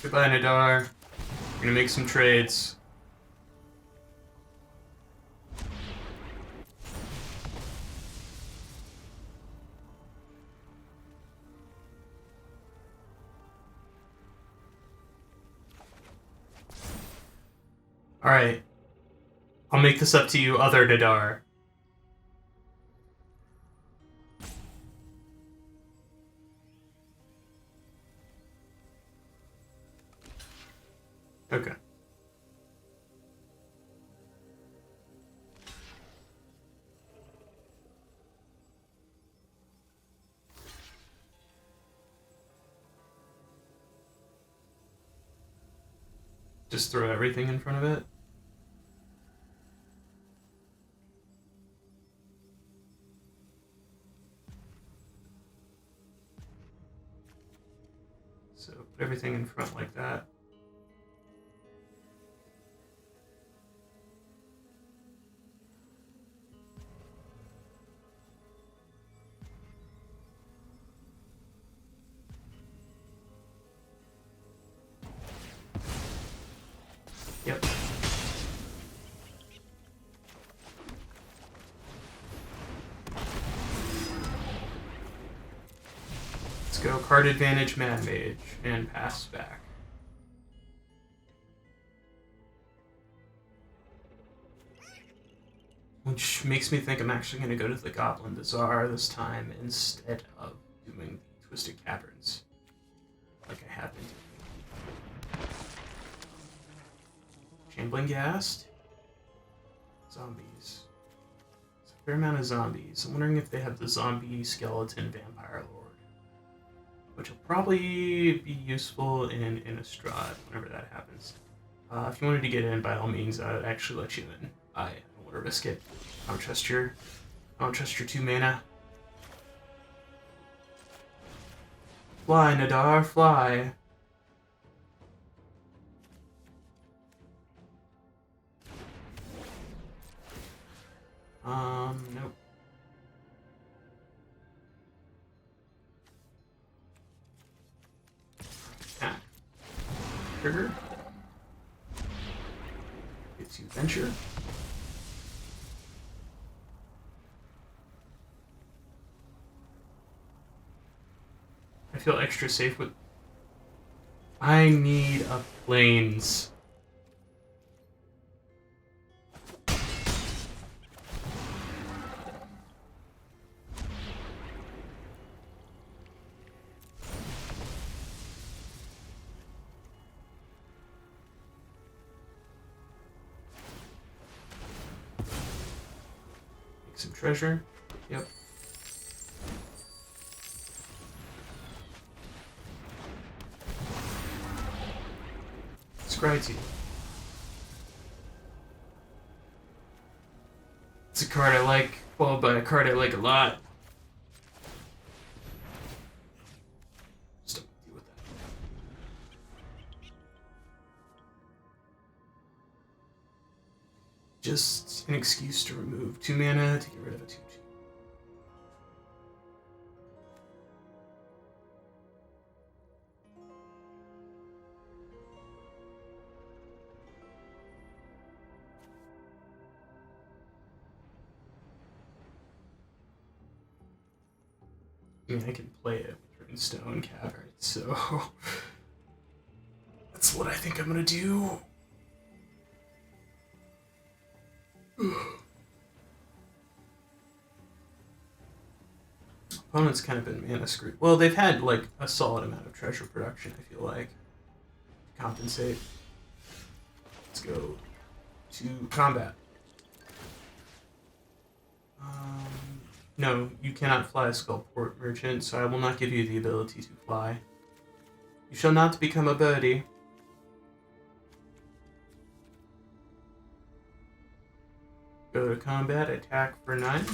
Goodbye, Nadar. We're gonna make some trades. Alright. I'll make this up to you, other Nadar. Okay. Just throw everything in front of it. So put everything in front like that. Yep. Let's go card advantage Mad Mage and pass back. Which makes me think I'm actually going to go to the Goblin Bazaar this time instead of doing the Twisted Caverns like I have been doing. Shambling Ghast. Zombies. There's a fair amount of zombies. I'm wondering if they have the zombie skeleton vampire lord. which will probably be useful in Innistrad whenever that happens. If you wanted to get in, by all means, I would actually let you in. I don't want to risk it. I don't trust your 2 mana. Fly, Nadar, fly. Nope. Attack. Trigger. Gets you venture. I feel extra safe with... I need a plains. Make some treasure. Yep. Scryty. It's a card I like, followed by a card I like a lot. Just don't deal with that. Just an excuse to remove 2 mana to get rid of a 2/2. I mean, I can play it with Runestone Cavern, so that's what I think I'm gonna do. Opponent's kind of been mana screwed. Well, they've had like a solid amount of treasure production, I feel like, to compensate. Let's go to combat. No, you cannot fly a Skullport Merchant, so I will not give you the ability to fly. You shall not become a birdie. Go to combat, attack for 9.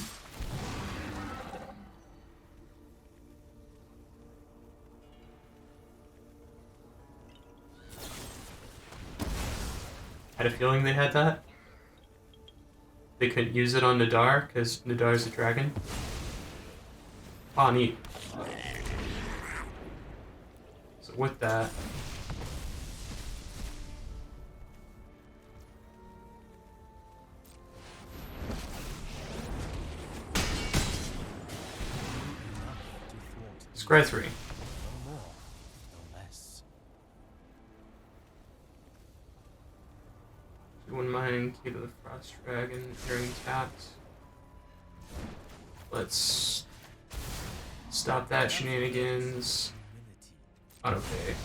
Had a feeling they had that. They couldn't use it on Nadar, because Nadar's a dragon. Ah, neat. So with that... Scry 3. No more, no less. One mining, Key to the Frost Dragon, entering tapped. Let's stop that shenanigans. Autopay.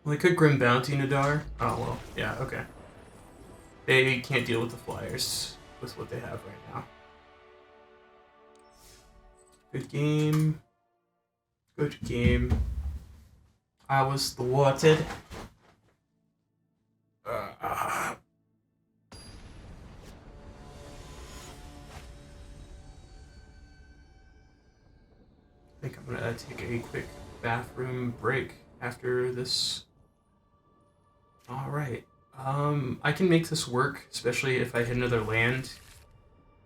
Well, they could Grim Bounty Nadar. Oh, well, yeah, okay. They can't deal with the flyers with what they have right now. Good game. Good game. I was thwarted. I think I'm gonna take a quick bathroom break after this. Alright. I can make this work, especially if I hit another land.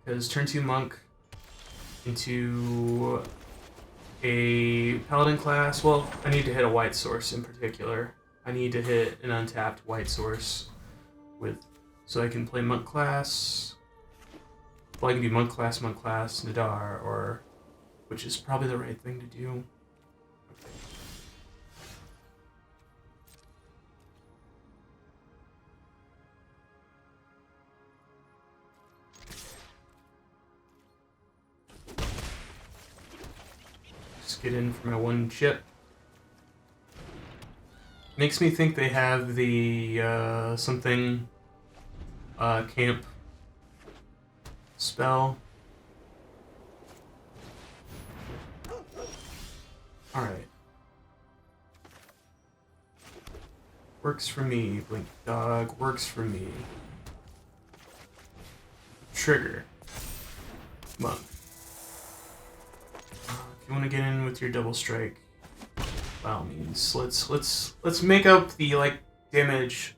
Because turn 2 monk into a paladin class. Well, I need to hit a white source in particular. I need to hit an untapped white source with, so I can play monk class. Well, I can do monk class, Nadar, or, which is probably the right thing to do. Okay. Just get in for my 1 chip. Makes me think they have the something camp spell. Alright. Works for me. Blink dog. Works for me. Trigger. Monk. If you want to get in with your double strike, by all means, let's make up the like damage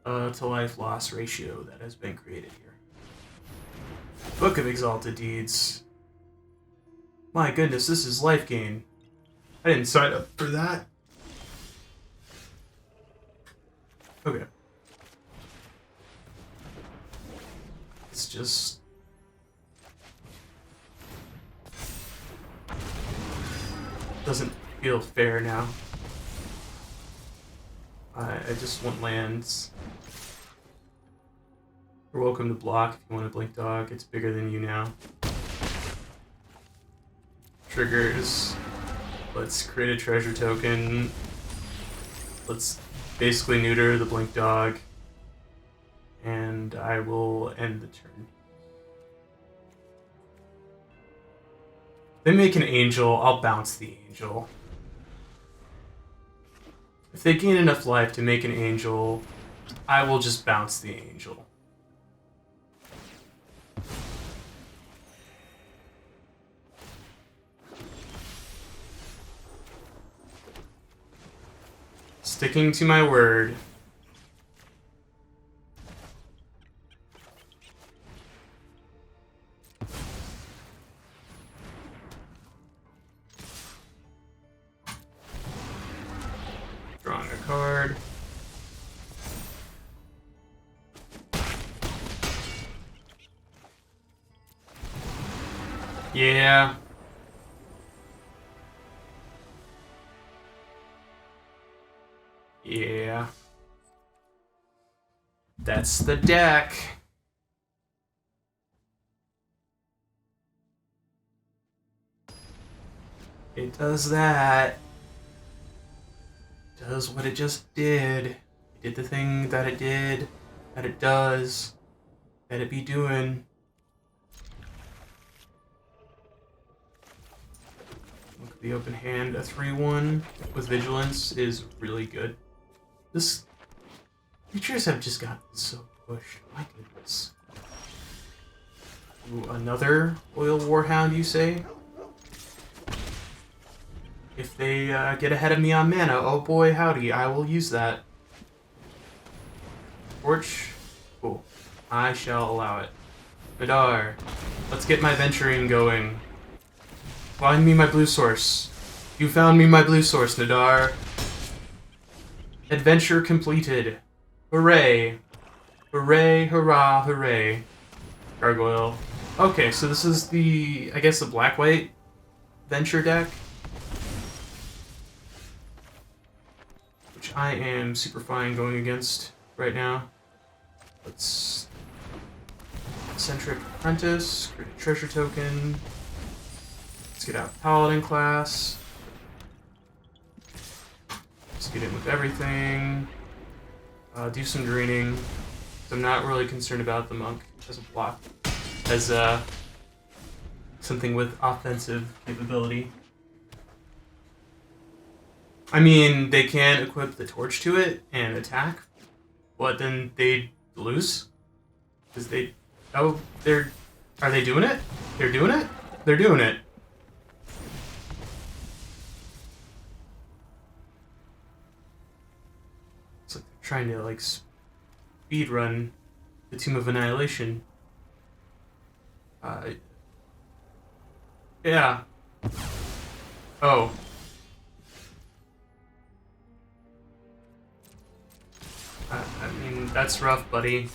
to life loss ratio that has been created here. Book of Exalted Deeds. My goodness, this is life gain. I didn't sign up for that. Okay. It's just... doesn't feel fair now. I just want lands. You're welcome to block if you want to blink dog. It's bigger than you now. Triggers. Let's create a treasure token. Let's basically neuter the blink dog. And I will end the turn. They make an angel, I'll bounce the angel. If they gain enough life to make an angel, I will just bounce the angel. Sticking to my word. Drawing a card. Yeah. Yeah. That's the deck. It does that. Does what it just did. It did the thing that it did, that it does, that it be doing. Look at the open hand. A 3/1 with vigilance is really good. This creatures have just gotten so pushed. My goodness. Ooh, another Oil Warhound, you say? If they get ahead of me on mana, oh boy howdy, I will use that. Torch? Cool. I shall allow it. Madar, let's get my venturing going. Find me my blue source. You found me my blue source, Nadar. Adventure completed. Hooray. Hooray, hurrah, hooray. Gargoyle. Okay, so this is the, I guess, the black-white venture deck. Which I am super fine going against right now. Let's... Eccentric Apprentice, create a treasure token. Let's get out Paladin class. Let's get in with everything. Do some draining. So I'm not really concerned about the monk as a block. As something with offensive capability. I mean, they can equip the torch to it and attack, but then they lose? Because they... Oh, they're... Are they doing it? They're doing it? They're doing it. It's like they're trying to, like, speed run the Tomb of Annihilation. Yeah. Oh. I mean, that's rough, buddy.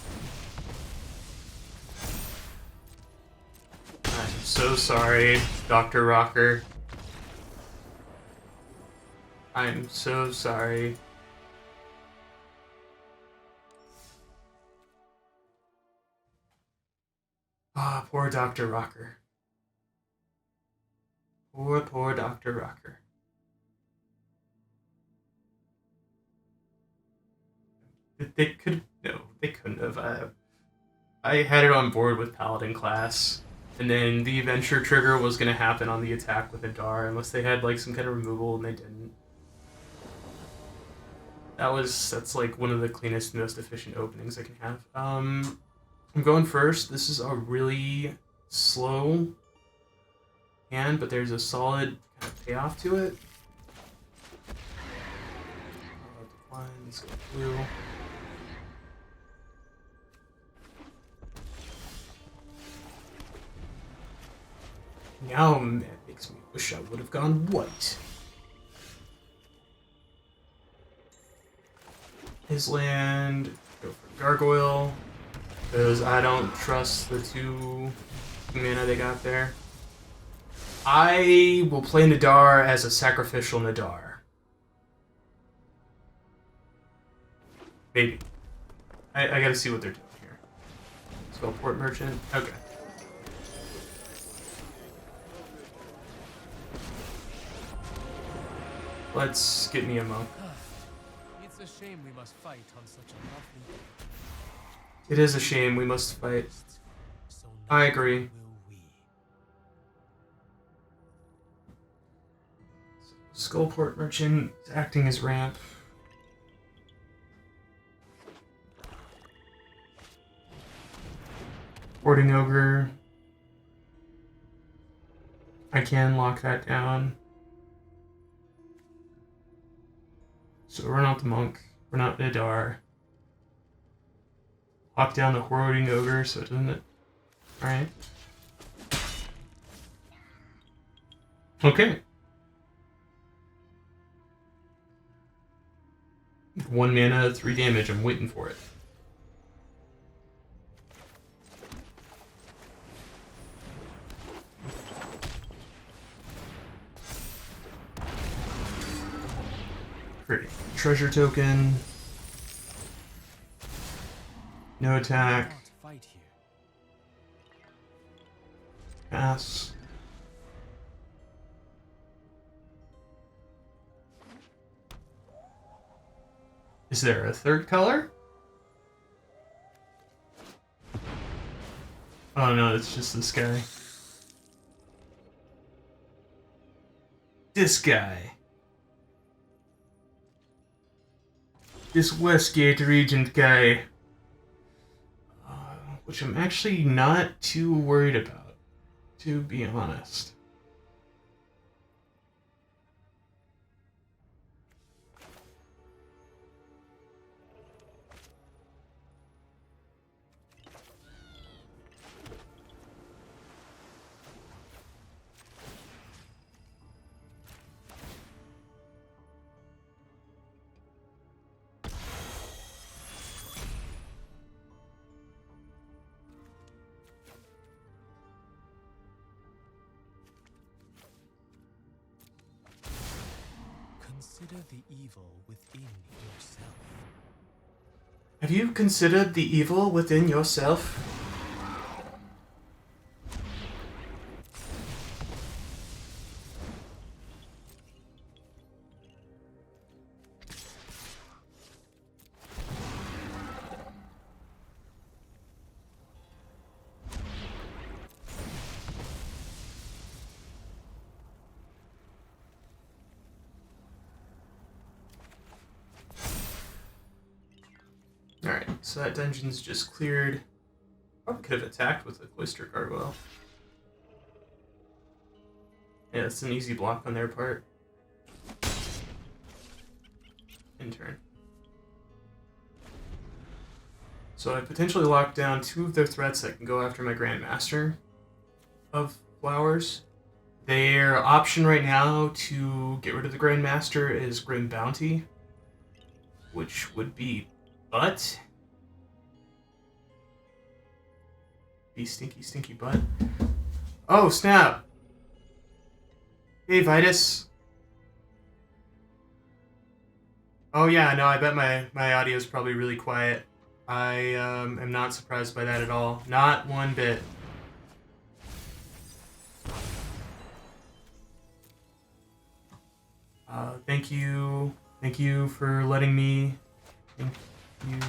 I'm so sorry, Dr. Rocker. I'm so sorry. Ah, poor Dr. Rocker. Poor Dr. Rocker. They could no, they couldn't have. I had it on board with Paladin class, and then the adventure trigger was gonna happen on the attack with Adar unless they had like some kind of removal, and they didn't. That's like one of the cleanest, most efficient openings I can have. I'm going first. This is a really slow hand, but there's a solid kind of payoff to it. Decline, let's go blue. Now that makes me wish I would have gone white. His land, go for Gargoyle, because I don't trust the 2 mana they got there. I will play Nadar as a sacrificial Nadar. Maybe. I gotta see what they're doing here. Spell Port Merchant. Okay. Let's get me a monk. It's a shame we must fight on such a lovely It is a shame we must fight. so I agree. will we. Skullport Merchant is acting as ramp. Boarding Ogre. I can lock that down. So run out the monk. Run out Nadar. Lock down the Hoarding Ogre so it doesn't. Alright. Okay. 1 mana, 3 damage. I'm waiting for it. Great. Treasure token. No attack. Not fight here. Pass. Is there a third color? Oh no, it's just this guy. This guy. This Westgate Regent guy. Which I'm actually not too worried about, to be honest. Consider the evil within yourself. Have you considered the evil within yourself? Alright, so that dungeon's just cleared. Probably could have attacked with a Cloister Gargoyle. Yeah, it's an easy block on their part. In turn. So I potentially locked down 2 of their threats that can go after my Grandmaster of Flowers. Their option right now to get rid of the Grandmaster is Grim Bounty, which would be butt. Be stinky, stinky butt. Oh, snap! Hey, Vitus. Oh yeah, no, I bet my audio is probably really quiet. I am not surprised by that at all. Not one bit. Thank you for letting me you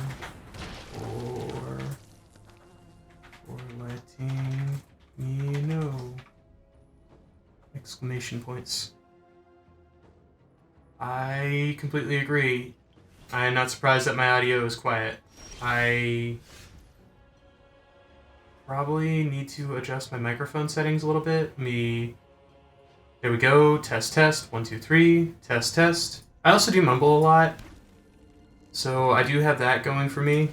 for letting me know. Exclamation points. I completely agree. I am not surprised that my audio is quiet. I probably need to adjust my microphone settings a little bit. There we go. Test, test. 1, 2, 3. Test, test. I also do mumble a lot, so I do have that going for me.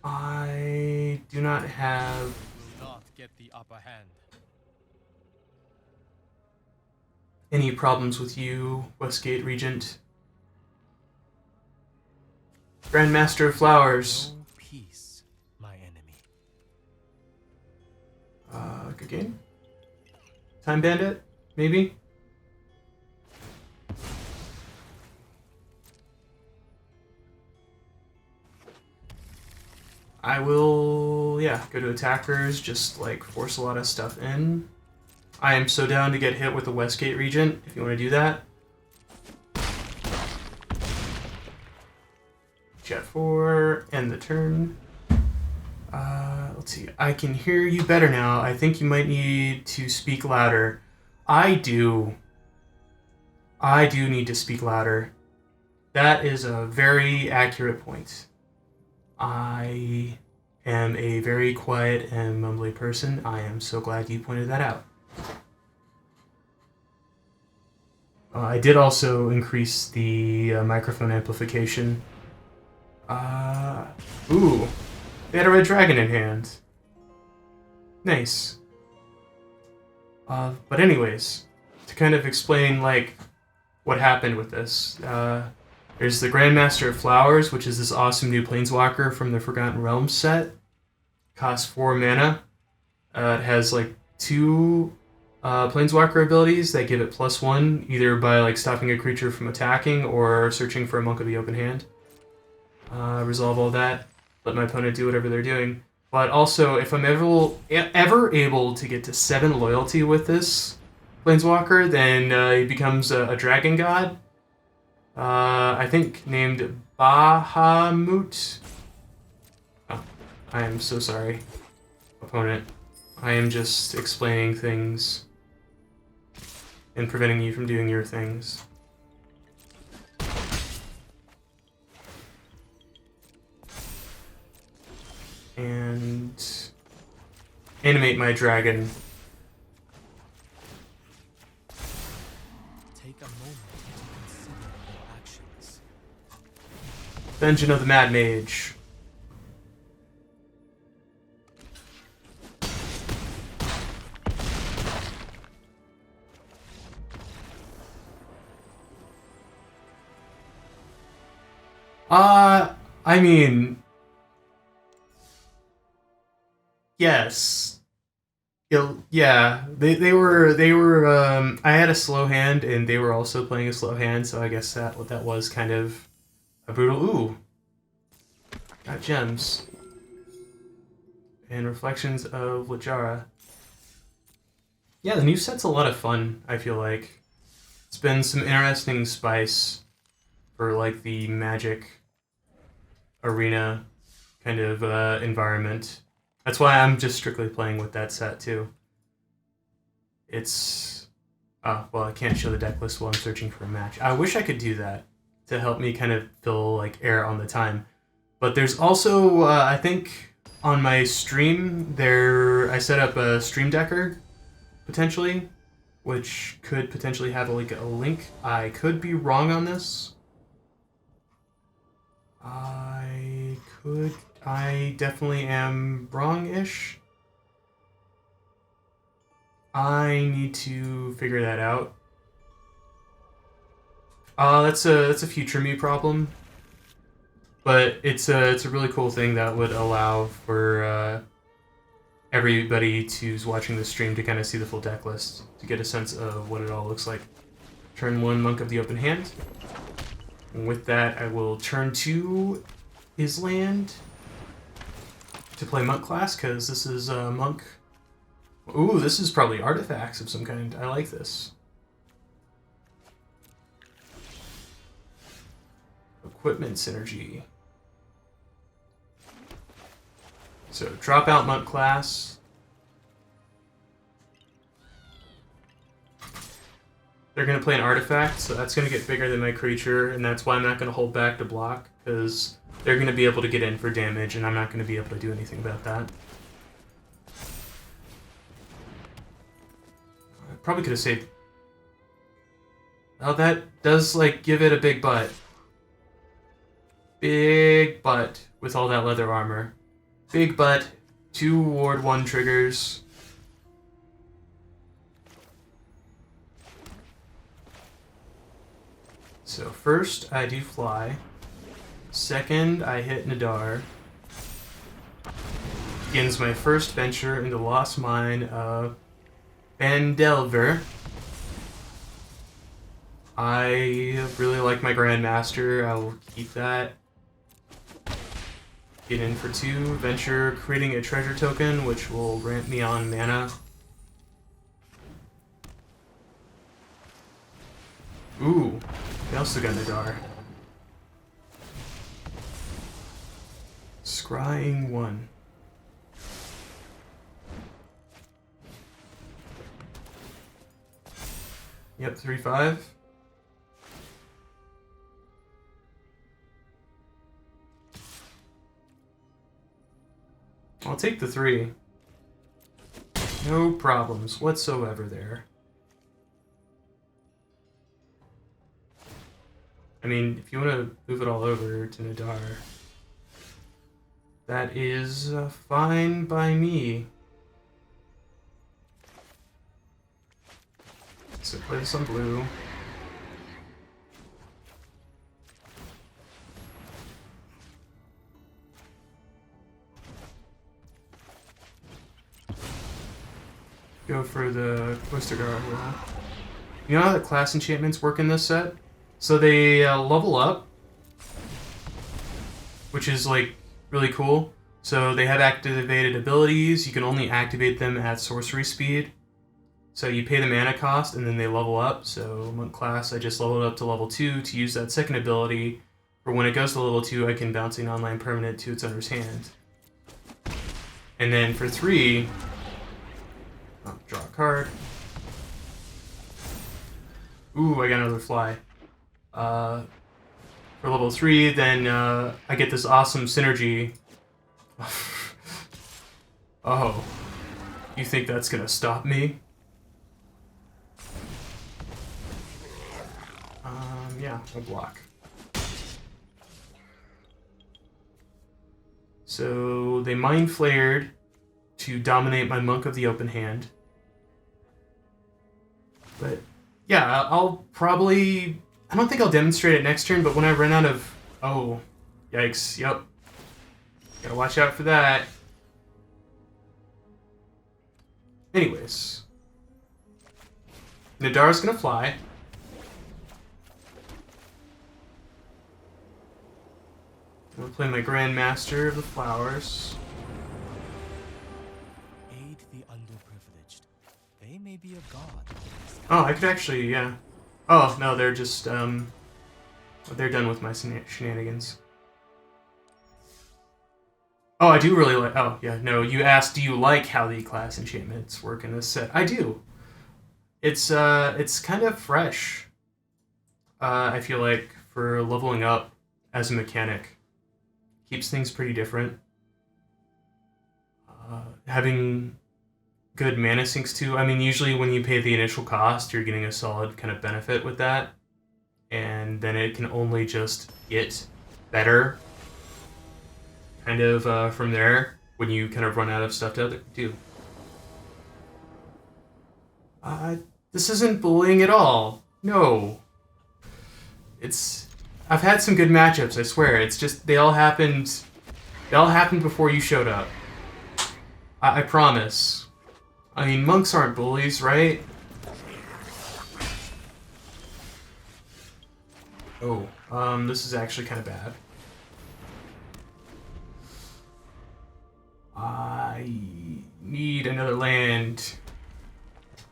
I do not have Will not get the upper hand. any problems with you, Westgate Regent. Grandmaster of Flowers. No peace, my enemy. Good game. Time Bandit, maybe? I will, yeah, go to attackers, just like force a lot of stuff in. I am so down to get hit with the Westgate Regent, if you want to do that. Jet 4, end the turn. Let's see, I can hear you better now. I think you might need to speak louder. I do need to speak louder. That is a very accurate point. I am a very quiet and mumbly person. I am so glad you pointed that out. I did also increase the microphone amplification. Ooh, they had a red dragon in hand. Nice. But anyways, to kind of explain, like, what happened with this, there's the Grandmaster of Flowers, which is this awesome new Planeswalker from the Forgotten Realms set. Costs 4 mana. It has, like, 2 Planeswalker abilities that give it +1, either by, like, stopping a creature from attacking or searching for a Monk of the Open Hand. Resolve all that. Let my opponent do whatever they're doing. But also, if I'm ever able to get to 7 loyalty with this Planeswalker, then he becomes a dragon god. I think named Bahamut. Oh, I am so sorry, opponent. I am just explaining things and preventing you from doing your things. And animate my dragon. Take a moment to consider your actions. Dungeon of the Mad Mage. I mean, yes. Yeah, they were I had a slow hand and they were also playing a slow hand, so I guess that was kind of a brutal. Ooh. Got gems. And Reflections of Lajara. Yeah, the new set's a lot of fun, I feel like. It's been some interesting spice for like the Magic arena kind of environment. That's why I'm just strictly playing with that set too. It's well, I can't show the deck list while I'm searching for a match. I wish I could do that to help me kind of fill like air on the time. But there's also I think on my stream I set up a Stream Decker potentially, which could potentially have a link. I could be wrong on this. I definitely am wrong-ish. I need to figure that out. That's a future me problem. But it's a really cool thing that would allow for everybody who's watching the stream to kind of see the full deck list, to get a sense of what it all looks like. Turn 1, Monk of the Open Hand. And with that, I will turn 2 his land to play Monk class, because this is Monk. Ooh, this is probably artifacts of some kind. I like this. equipment synergy. So drop out monk class. They're going to play an artifact, so that's going to get bigger than my creature, and that's why I'm not going to hold back to block, because they're going to be able to get in for damage, and I'm not going to be able to do anything about that. I probably could have saved... Oh, that does, like, give it a big butt. Big butt with all that leather armor. Big butt, 2 ward 1 triggers. So first, I do fly. Second, I hit Nadar. Begins my first venture into the Lost Mine of Bandelver. I really like my Grandmaster. I will keep that. Get in for 2. Venture, creating a treasure token, which will grant me on mana. Ooh, they also got Nadar. Scrying 1. Yep, 3/5. I'll take the 3. No problems whatsoever there. I mean, if you want to move it all over to Nadar, that is fine by me. So play this on blue. Go for the Twister Gargoyle. You know how the class enchantments work in this set? So they level up, which is like really cool. So they have activated abilities. You can only activate them at sorcery speed. So you pay the mana cost and then they level up. So monk class, I just leveled up to level 2 to use that second ability. For when it goes to level 2, I can bounce an online permanent to its owner's hand. And then for 3, oh, draw a card. Ooh, I got another fly. For level 3, then I get this awesome synergy. Oh, you think that's gonna stop me? Yeah, I'll block. So they mind flared to dominate my Monk of the Open Hand. But yeah, I'll probably... I don't think I'll demonstrate it next turn, but when I run out of... Oh, yikes, yep. Gotta watch out for that. Anyways. Nadar's gonna fly. I'm gonna play my Grandmaster of the Flowers. Aid the underprivileged. They may be a god. Oh, I could actually, yeah. Oh, no, they're just, they're done with my shenanigans. Oh, I do really like... Oh, yeah, no, you asked, do you like how the class enchantments work in this set? I do. It's kind of fresh. I feel like, for leveling up as a mechanic. Keeps things pretty different. Having good mana sinks too. I mean, usually when you pay the initial cost, you're getting a solid kind of benefit with that. And then it can only just get better kind of from there when you kind of run out of stuff to do. This isn't bullying at all. No. I've had some good matchups, I swear. It's just they all happened before you showed up. I promise. I mean, monks aren't bullies, right? Oh, this is actually kind of bad. I need another land.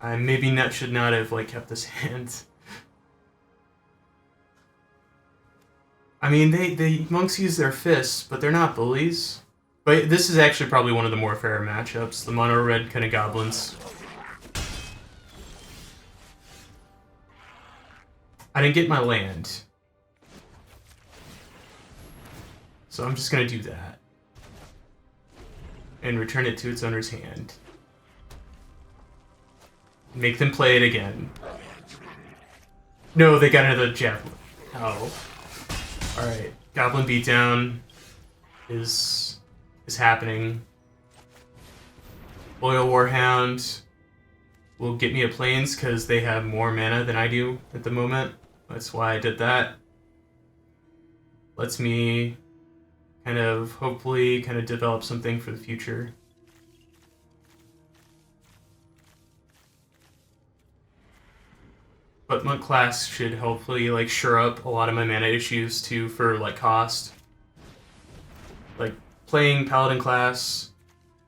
I maybe should not have like kept this hand. I mean, the monks use their fists, but they're not bullies. But this is actually probably one of the more fair matchups. The mono red kind of goblins. I didn't get my land. So I'm just going to do that. And return it to its owner's hand. Make them play it again. No, they got another javelin. Oh. Alright. Goblin beatdown is happening. Loyal Warhound will get me a plains because they have more mana than I do at the moment. That's why I did that. Lets me kind of, hopefully, kind of develop something for the future. But monk class should hopefully like shore up a lot of my mana issues too for like cost. Like playing paladin class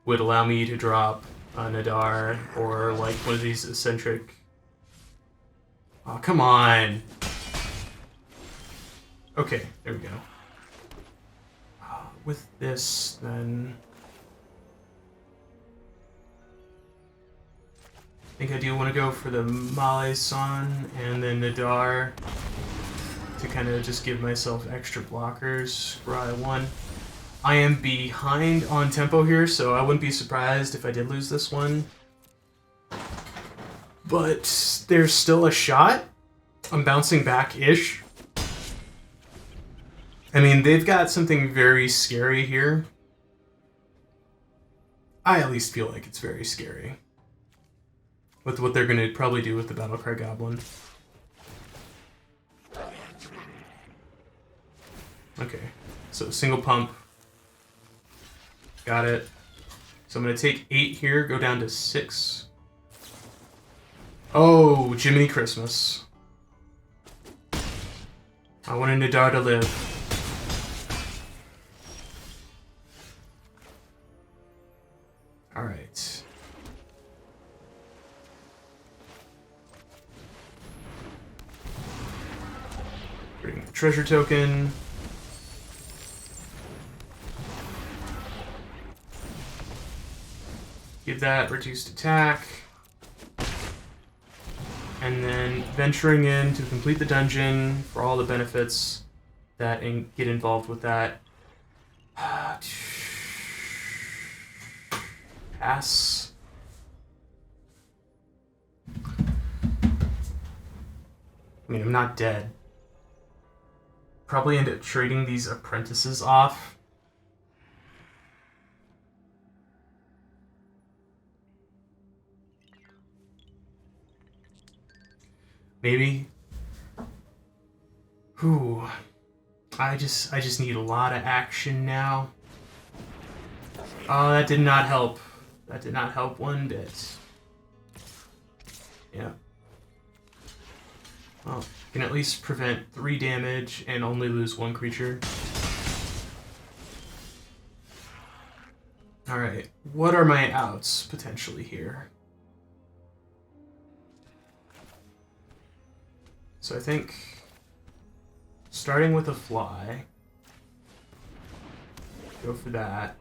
would allow me to drop a Nadar or like one of these eccentric. Oh, come on. Okay, there we go. With this, then I think I do want to go for the Malaisan and then Nadar to kind of just give myself extra blockers. Scry 1. I am behind on tempo here, so I wouldn't be surprised if I did lose this one. But there's still a shot. I'm bouncing back-ish. I mean, they've got something very scary here. I at least feel like it's very scary. With what they're going to probably do with the Battlecry Goblin. Okay, so single pump. Got it. So I'm going to take 8 here, go down to 6. Oh, Jiminy Christmas. I wanted Nadar to live. Alright. Bring the treasure token. Give that reduced attack. And then venturing in to complete the dungeon for all the benefits that get involved with that. Pass. I mean, I'm not dead. Probably end up trading these apprentices off. Maybe. Whew. I just need a lot of action now. Oh, that did not help. That did not help one bit. Yeah. Well, can at least prevent 3 damage and only lose 1 creature. Alright, what are my outs potentially here? So I think starting with a fly, go for that.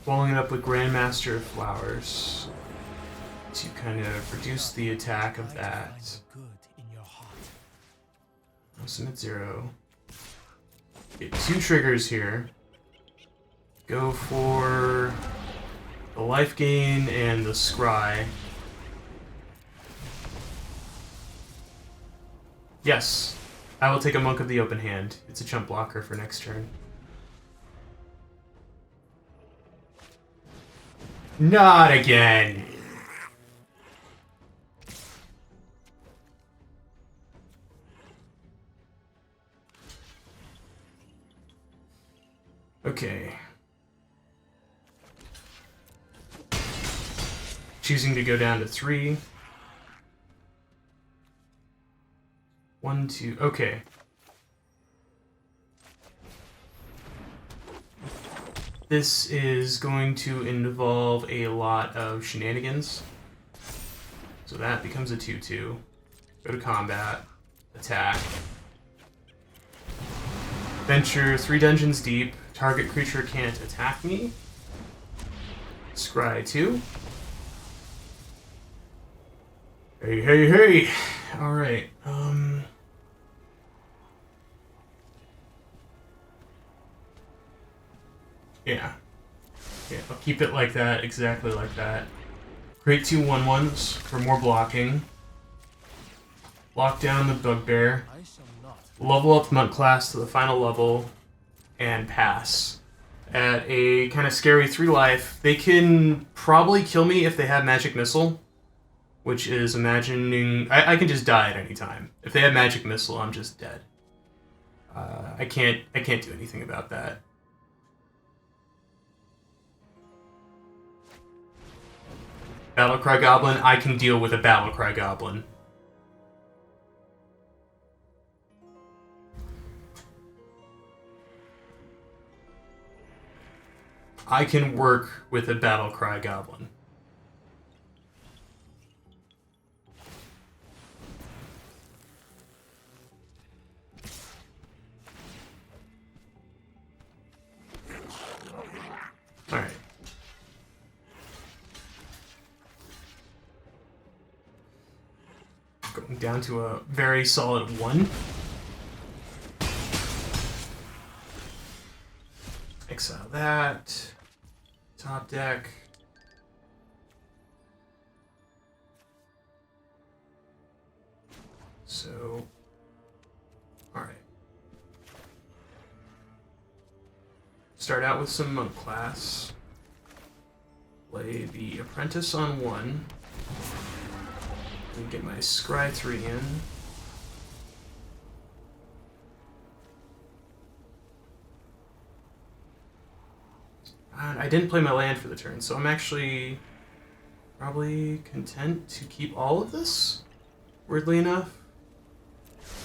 Following it up with Grandmaster of Flowers to kind of reduce the attack of that. Submit 0. Get 2 triggers here. Go for the life gain and the scry. Yes, I will take a Monk of the Open Hand. It's a chump blocker for next turn. Not again! Okay. Choosing to go down to 3. 1, 2, okay. This is going to involve a lot of shenanigans. So that becomes a 2-2. Go to combat. Attack. Venture 3 dungeons deep. Target creature can't attack me. Scry 2. Hey, hey, hey! Alright, yeah. Yeah, I'll keep it like that, exactly like that. Create 2 1/1s for more blocking. Lock down the Bugbear. I shall not. Level up Monk class to the final level. And pass. At a kind of scary 3 life, they can probably kill me if they have Magic Missile. Which is imagining... I can just die at any time. If they have Magic Missile, I'm just dead. I can't do anything about that. Battlecry Goblin, I can deal with a Battlecry Goblin. I can work with a Battlecry Goblin. Alright. Going down to a very solid 1. Exile that. Top deck. So, alright. Start out with some Monk class. Play the Apprentice on 1. And get my Scry 3 in. And I didn't play my land for the turn, so I'm actually probably content to keep all of this, weirdly enough.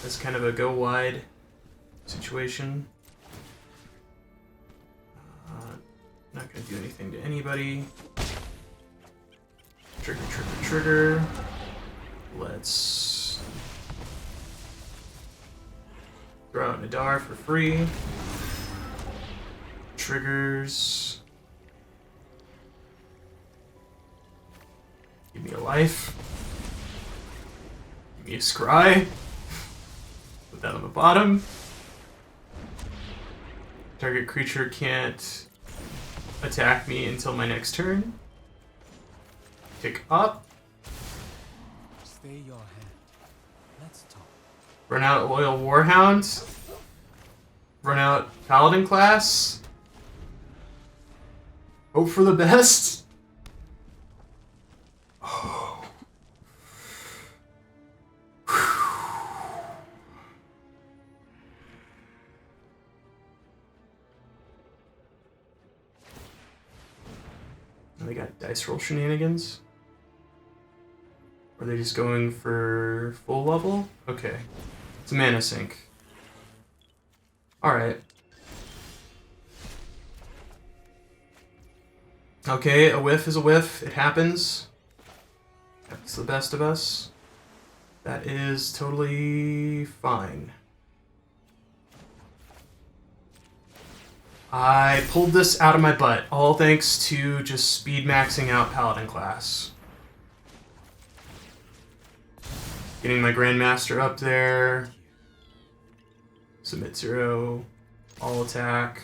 That's kind of a go wide situation. Not gonna do anything to anybody. Trigger, trigger, trigger. Let's throw out Nadar for free. Triggers. Give me a life. Give me a scry. Put that on the bottom. Target creature can't attack me until my next turn. Pick up. Stay your hand. Let's talk. Run out Loyal Warhound. Run out Paladin class. Hope for the best. Oh. They got dice roll shenanigans? Or are they just going for full level? Okay. It's a mana sink. Alright. Okay, a whiff is a whiff. It happens. That's the best of us. That is totally fine. I pulled this out of my butt, all thanks to just speed maxing out Paladin class. Getting my Grandmaster up there. Submit 0. All attack.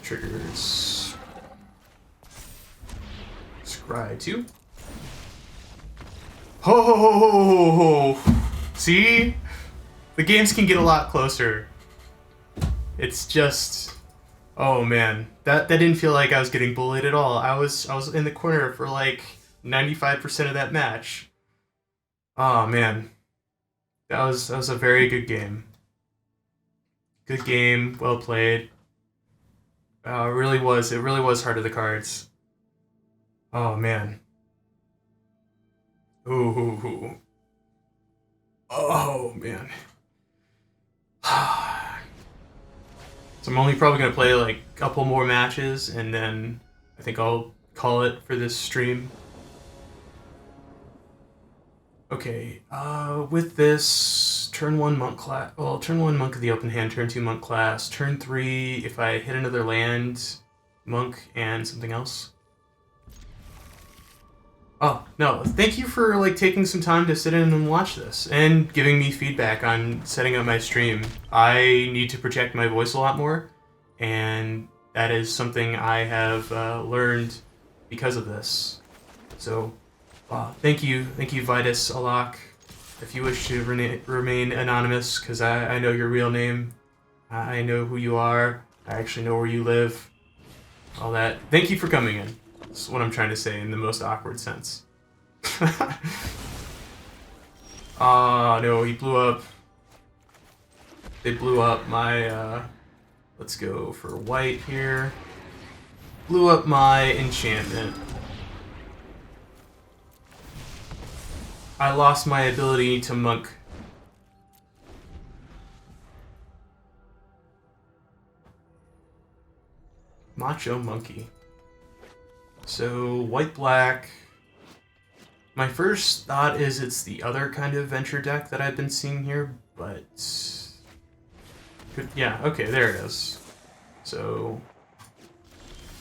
Triggers. Scry 2. Ho ho ho ho ho ho! See? The games can get a lot closer. It's just, oh man, that didn't feel like I was getting bullied at all. I was in the corner for like 95% of that match. Oh man, that was a very good game. Good game, well played. It really was Heart of the Cards. Oh man. Ooh. Oh man. So I'm only probably going to play like a couple more matches, and then I think I'll call it for this stream. Okay, with this, turn 1 monk class. Well, turn 1 monk of the open hand, turn 2 monk class, turn 3 if I hit another land, monk and something else. Oh, no, thank you for like taking some time to sit in and watch this and giving me feedback on setting up my stream. I need to project my voice a lot more, and that is something I have learned because of this. So, thank you, Vitus Alak. If you wish to remain anonymous, because I know your real name, I know who you are, I actually know where you live, all that. Thank you for coming in. That's what I'm trying to say in the most awkward sense. Oh no, he blew up. They blew up my, let's go for white here. Blew up my enchantment. I lost my ability to monk. Macho monkey. So, white-black. My first thought is it's the other kind of venture deck that I've been seeing here, but... yeah, okay, there it is. So,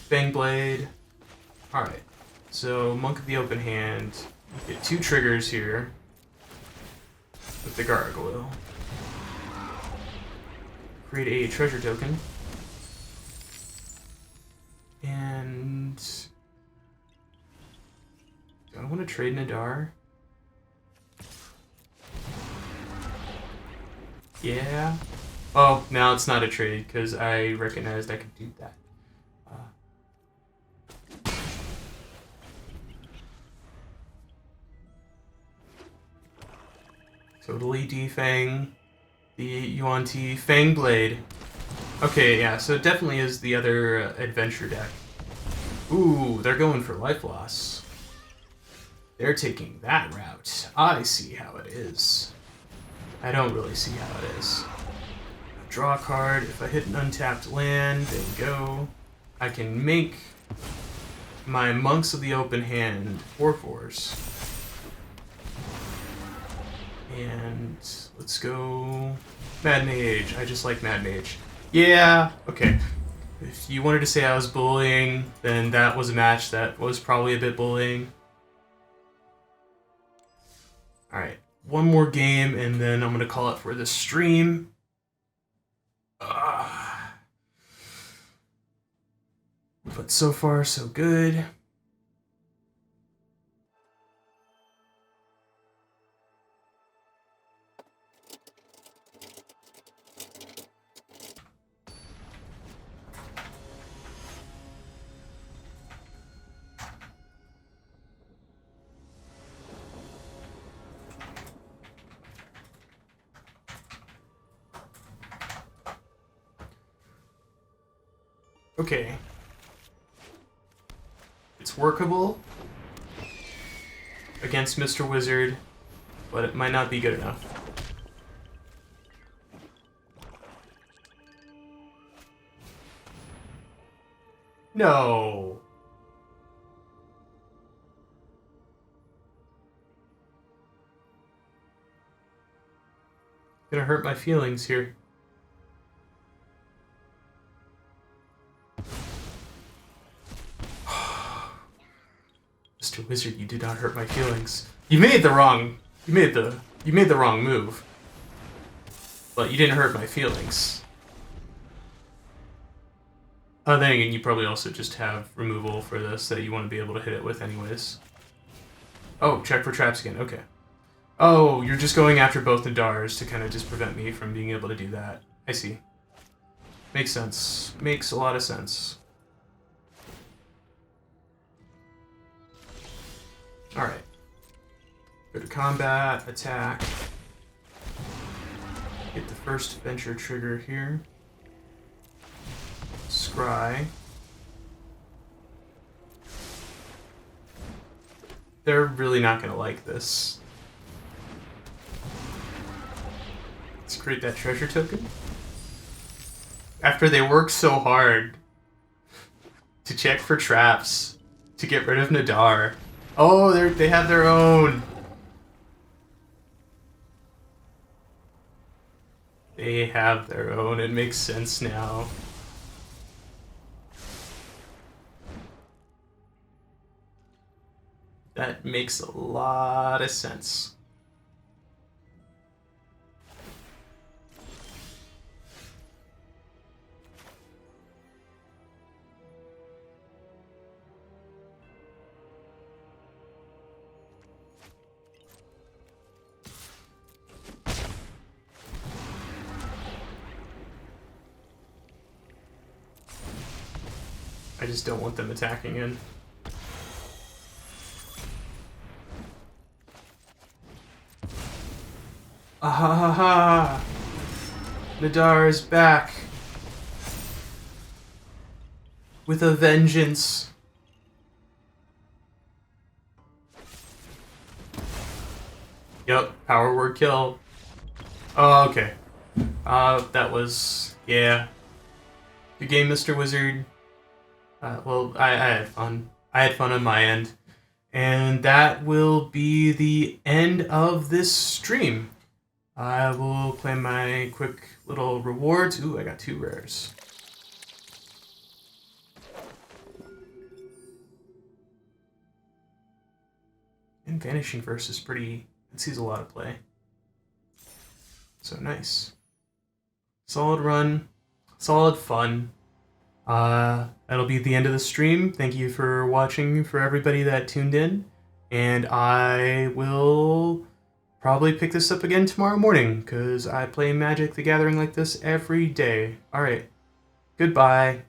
Fangblade. Alright, so Monk of the Open Hand. Get 2 triggers here with the Gargoyle. Create a treasure token. And... do I want to trade Nadar? Yeah. Oh, now it's not a trade, because I recognized I could do that. Totally defang the Yuan Ti Fangblade. Okay, yeah, so it definitely is the other adventure deck. Ooh, they're going for life loss. They're taking that route. I see how it is. I don't really see how it is. Draw a card. If I hit an untapped land and go, I can make my Monks of the Open Hand 4/4s. And let's go Mad Mage. I just like Mad Mage. Yeah, okay. If you wanted to say I was bullying, then that was a match that was probably a bit bullying. Alright, one more game and then I'm gonna call it for the stream. But so far, so good. Okay. It's workable against Mr. Wizard, but it might not be good enough. No. Gonna hurt my feelings here. Mr. Wizard, you did not hurt my feelings. You made the wrong move. But you didn't hurt my feelings. Oh, then again, you probably also just have removal for this that you want to be able to hit it with anyways. Oh, check for traps again, okay. Oh, you're just going after both Nadars to kind of just prevent me from being able to do that. I see. Makes sense. Makes a lot of sense. Alright. Go to combat, attack. Get the first venture trigger here. Scry. They're really not going to like this. Let's create that treasure token. After they worked so hard to check for traps, to get rid of Nadar. Oh, they have their own. They have their own. It makes sense now. That makes a lot of sense. I just don't want them attacking in. Ahaha! Nadar is back! With a vengeance! Yep, power word kill. Oh, okay. That was... yeah. Good game, Mr. Wizard. Well, I had fun. I had fun on my end. And that will be the end of this stream. I will claim my quick little rewards. Ooh, I got 2 rares. And Vanishing Verse is pretty... it sees a lot of play. So nice. Solid run. Solid fun. That'll be the end of the stream. Thank you for watching, for everybody that tuned in. And I will probably pick this up again tomorrow morning, because I play Magic the Gathering like this every day. Alright. Goodbye.